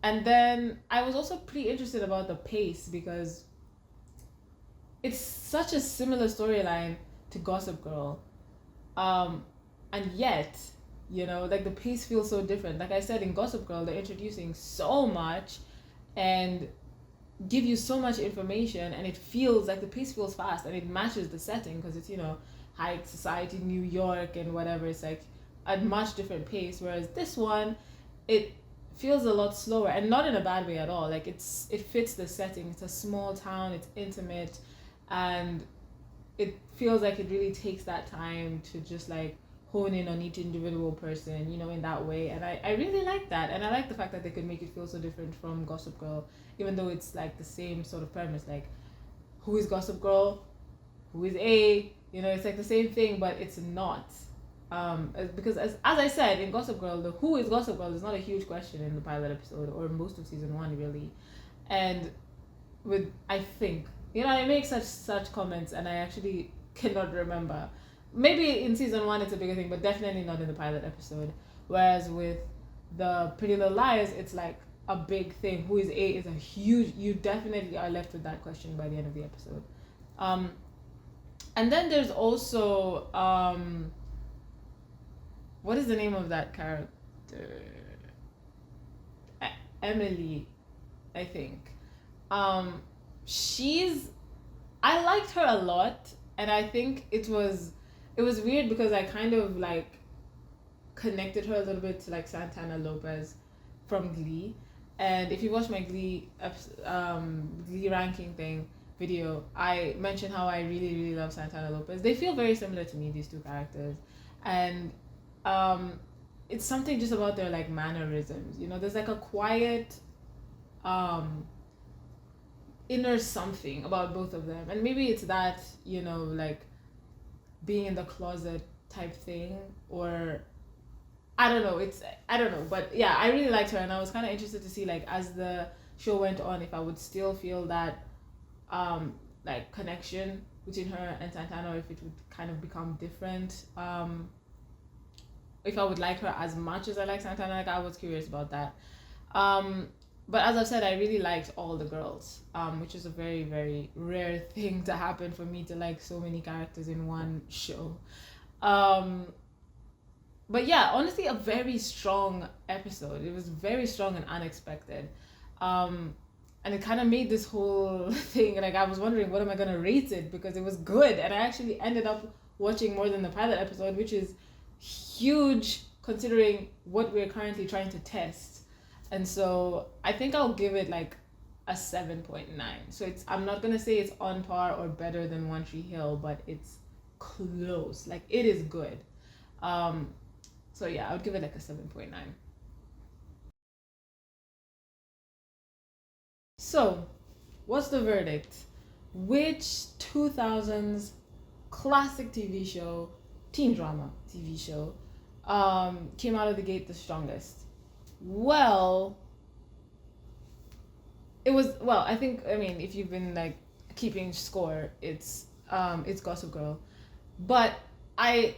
then I was also pretty interested about the pace, because it's such a similar storyline to Gossip Girl, and yet, you know, like the pace feels so different. Like I said, in Gossip Girl, they're introducing so much and give you so much information, and it feels like the pace feels fast and it matches the setting because it's, you know, high society New York and whatever. It's like a much different pace, whereas this one, it feels a lot slower, and not in a bad way at all. Like it fits the setting. It's a small town, it's intimate, and it feels like it really takes that time to just like hone in on each individual person, you know, in that way. And I really like that, and I like the fact that they could make it feel so different from Gossip Girl, even though it's like the same sort of premise. Like, who is Gossip Girl, who is A, you know, it's like the same thing, but it's not. Because as I said, in Gossip Girl, the who is Gossip Girl is not a huge question in the pilot episode, or most of season 1 really. And with, I think, you know, I make such comments and I actually cannot remember. Maybe in season 1 it's a bigger thing, but definitely not in the pilot episode. Whereas with the Pretty Little Liars, it's like a big thing. Who is A is a huge, you definitely are left with that question by the end of the episode. And then there's also what is the name of that character? Emily, I think. I liked her a lot, and I think it was weird because I kind of like connected her a little bit to like Santana Lopez from Glee. And if you watch my Glee ranking thing video, I mentioned how I really, really love Santana Lopez. They feel very similar to me, these two characters. And it's something just about their like mannerisms, you know. There's like a quiet inner something about both of them, and maybe it's that, you know, like being in the closet type thing, or I don't know, but yeah, I really liked her, and I was kind of interested to see, like, as the show went on, if I would still feel that like connection between her and Santana, or if it would kind of become different. If I would like her as much as I like Santana, like I was curious about that. But as I've said, I really liked all the girls, which is a very, very rare thing to happen for me, to like so many characters in one show. but yeah, honestly, a very strong episode. It was very strong and unexpected. Um, and it kind of made this whole thing, like, I was wondering, what am I going to rate it? Because it was good. And I actually ended up watching more than the pilot episode, which is huge considering what we're currently trying to test. And so I think I'll give it like a 7.9. So I'm not going to say it's on par or better than One Tree Hill, but it's close. Like, it is good. So yeah, I would give it like a 7.9. So, what's the verdict? Which 2000s classic TV show, teen drama TV show, came out of the gate the strongest? Well, I think, I mean, if you've been like keeping score, it's Gossip Girl. But I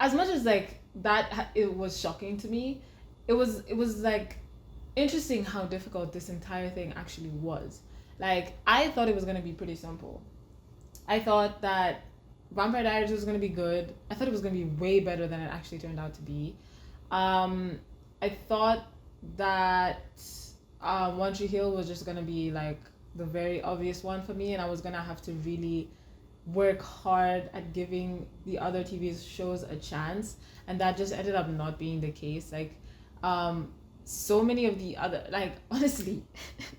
as much as like that it was shocking to me, it was like interesting how difficult this entire thing actually was. Like, I thought it was going to be pretty simple. I thought that Vampire Diaries was going to be good. I thought it was going to be way better than it actually turned out to be. I thought that One Tree Hill was just going to be like the very obvious one for me, and I was going to have to really work hard at giving the other TV shows a chance, and that just ended up not being the case. Like, so many of the other, like, honestly,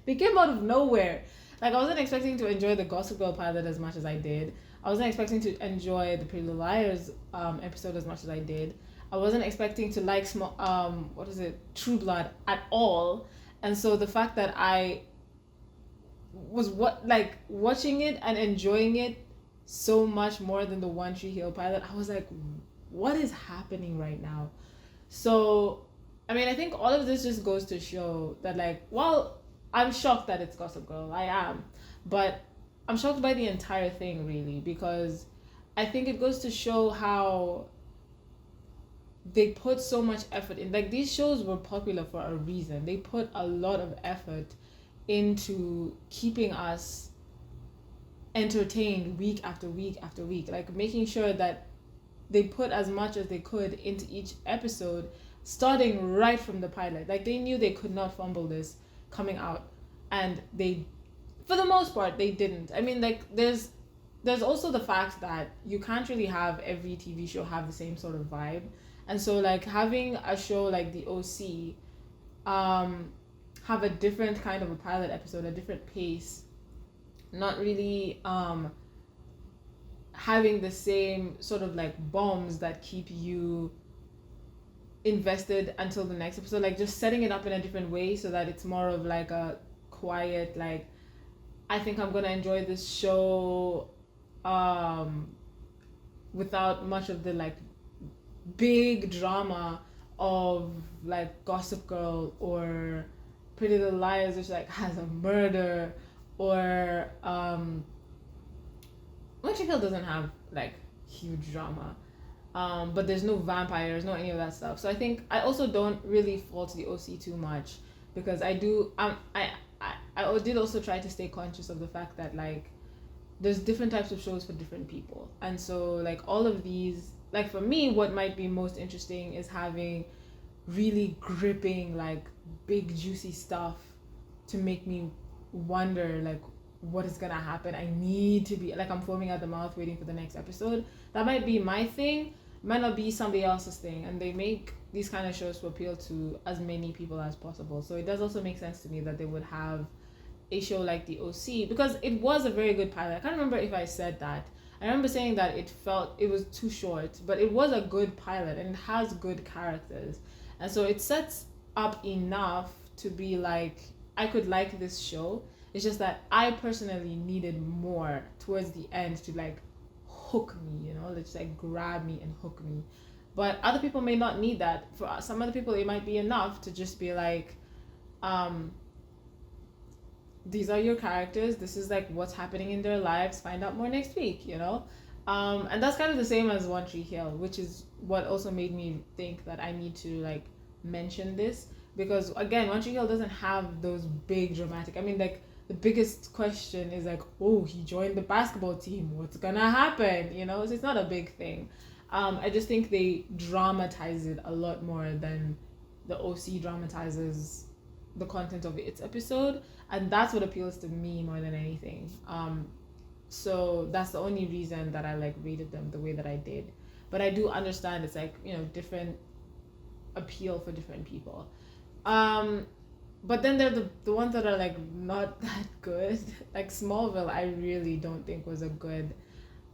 they came out of nowhere. Like, I wasn't expecting to enjoy the Gossip Girl pilot as much as I did. I wasn't expecting to enjoy the Pretty Little Liars episode as much as I did. I wasn't expecting to like Trueblood at all. And so the fact that I was watching it and enjoying it so much more than the One Tree Hill pilot, I was like, what is happening right now? So, I mean, I think all of this just goes to show that, like, well, I'm shocked that it's Gossip Girl. I am. But I'm shocked by the entire thing, really, because I think it goes to show how they put so much effort in. Like, these shows were popular for a reason. They put a lot of effort into keeping us entertained week after week after week. Like, making sure that they put as much as they could into each episode, starting right from the pilot. Like, they knew they could not fumble this coming out, and they, for the most part, they didn't. I mean, like, there's also the fact that you can't really have every TV show have the same sort of vibe, and so, like, having a show like the OC have a different kind of a pilot episode, a different pace, not really having the same sort of like bombs that keep you invested until the next episode, like just setting it up in a different way so that it's more of like a quiet, like, I think I'm gonna enjoy this show without much of the like big drama of like Gossip Girl or Pretty Little Liars, which like has a murder, or One Tree Hill doesn't have like huge drama. But there's no vampires, no any of that stuff. So I think I also don't really fault the OC too much, because I did also try to stay conscious of the fact that, like, there's different types of shows for different people. And so, like, all of these, like, for me, what might be most interesting is having really gripping, like, big juicy stuff to make me wonder, like, what is gonna happen. I need to be like, I'm foaming at the mouth waiting for the next episode. That might be my thing, might not be somebody else's thing, and they make these kind of shows to appeal to as many people as possible. So it does also make sense to me that they would have a show like the OC, because it was a very good pilot. I can't remember if I said that. I remember saying that it was too short, but it was a good pilot and it has good characters, and so it sets up enough to be like, I could like this show. It's just that I personally needed more towards the end to like hook me, you know, just like grab me and hook me. But other people may not need that. For some other people, it might be enough to just be like, these are your characters. This is like what's happening in their lives. Find out more next week, you know? And that's kind of the same as One Tree Hill, which is what also made me think that I need to like mention this. Because again, One Tree Hill doesn't have those big dramatic, I mean, like, the biggest question is like, oh, he joined the basketball team, what's gonna happen, you know? So it's not a big thing. I just think they dramatize it a lot more than the OC dramatizes the content of its episode, and that's what appeals to me more than anything. So that's the only reason that I like rated them the way that I did. But I do understand it's like, you know, different appeal for different people. But then there are the ones that are like not that good. Like Smallville, I really don't think was a good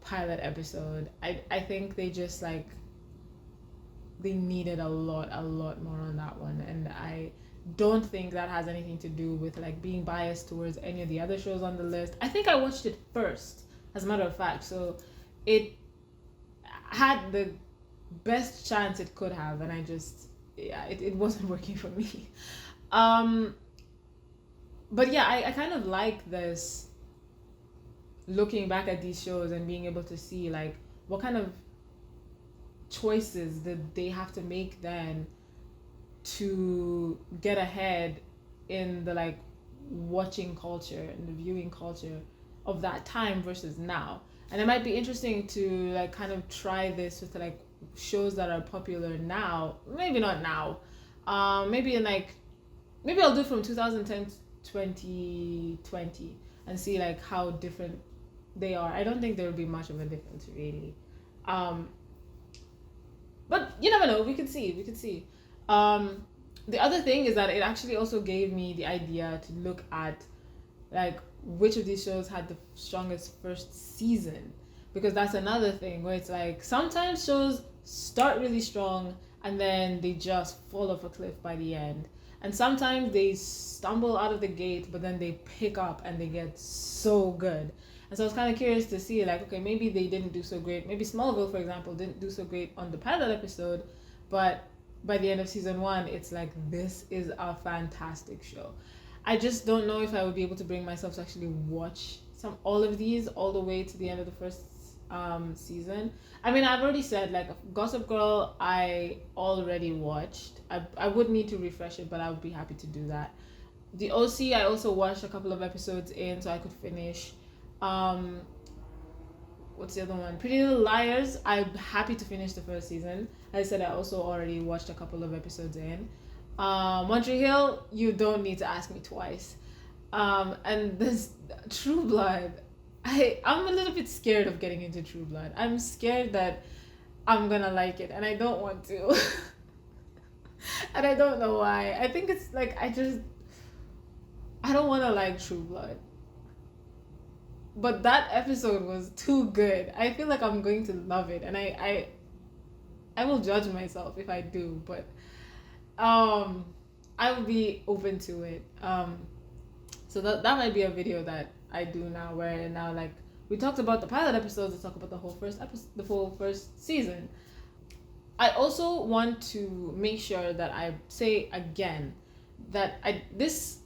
pilot episode. I think they just like they needed a lot more on that one, and I don't think that has anything to do with like being biased towards any of the other shows on the list. I think I watched it first, as a matter of fact, so it had the best chance it could have, and I just it wasn't working for me. But yeah, I kind of like this, looking back at these shows and being able to see like what kind of choices that they have to make then to get ahead in the like watching culture and the viewing culture of that time versus now. And it might be interesting to like kind of try this with like shows that are popular now, maybe not now, maybe in like, maybe I'll do from 2010 to 2020 and see like how different they are. I don't think there will be much of a difference really, but you never know. We could see. The other thing is that it actually also gave me the idea to look at like which of these shows had the strongest first season, because that's another thing where it's like sometimes shows start really strong and then they just fall off a cliff by the end, and sometimes they stumble out of the gate but then they pick up and they get so good. And so I was kind of curious to see like, okay, maybe they didn't do so great, maybe Smallville, for example, didn't do so great on the pilot episode, but by the end of season 1 it's like, this is a fantastic show. I just don't know if I would be able to bring myself to actually watch all of these all the way to the end of the first season. I mean, I've already said like Gossip Girl I already watched. I would need to refresh it, but I would be happy to do that. The OC I also watched a couple of episodes in so I could finish. What's the other one? Pretty Little Liars, I'm happy to finish the first season. As I said, I also already watched a couple of episodes in. One Tree Hill, you don't need to ask me twice. And this Trueblood, I'm a little bit scared of getting into Trueblood. I'm scared that I'm gonna like it and I don't want to. And I don't know why. I think it's like I don't want to like Trueblood. But that episode was too good. I feel like I'm going to love it, and I will judge myself if I do, but I will be open to it. So that might be a video that I do now, where now like we talked about the pilot episodes, let's talk about the whole first season. I also want to make sure that I say again that this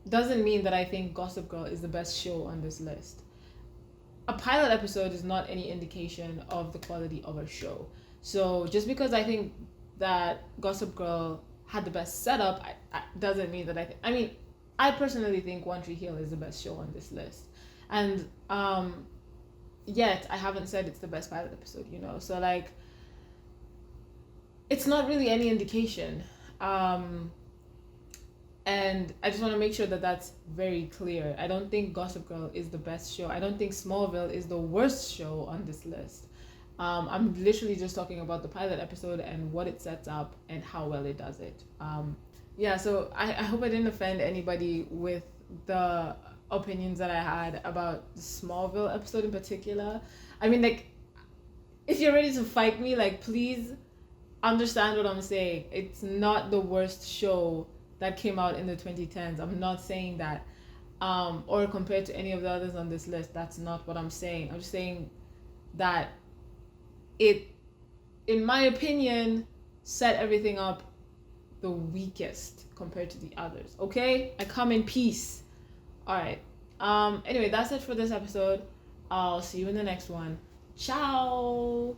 doesn't mean that I think Gossip Girl is the best show on this list. A pilot episode is not any indication of the quality of a show. So just because I think that Gossip Girl had the best setup, doesn't mean that I personally think One Tree Hill is the best show on this list. And yet I haven't said it's the best pilot episode, you know? So like, it's not really any indication. And I just want to make sure that that's very clear. I don't think Gossip Girl is the best show. I don't think Smallville is the worst show on this list. I'm literally just talking about the pilot episode and what it sets up and how well it does it. Yeah, so I hope I didn't offend anybody with the opinions that I had about the Smallville episode in particular. I mean, like, if you're ready to fight me, like, please understand what I'm saying. It's not the worst show that came out in the 2010s. I'm not saying that. Or compared to any of the others on this list. That's not what I'm saying. I'm just saying that it, in my opinion, set everything up the weakest compared to the others. Okay? I come in peace. Alright. Anyway, that's it for this episode. I'll see you in the next one. Ciao!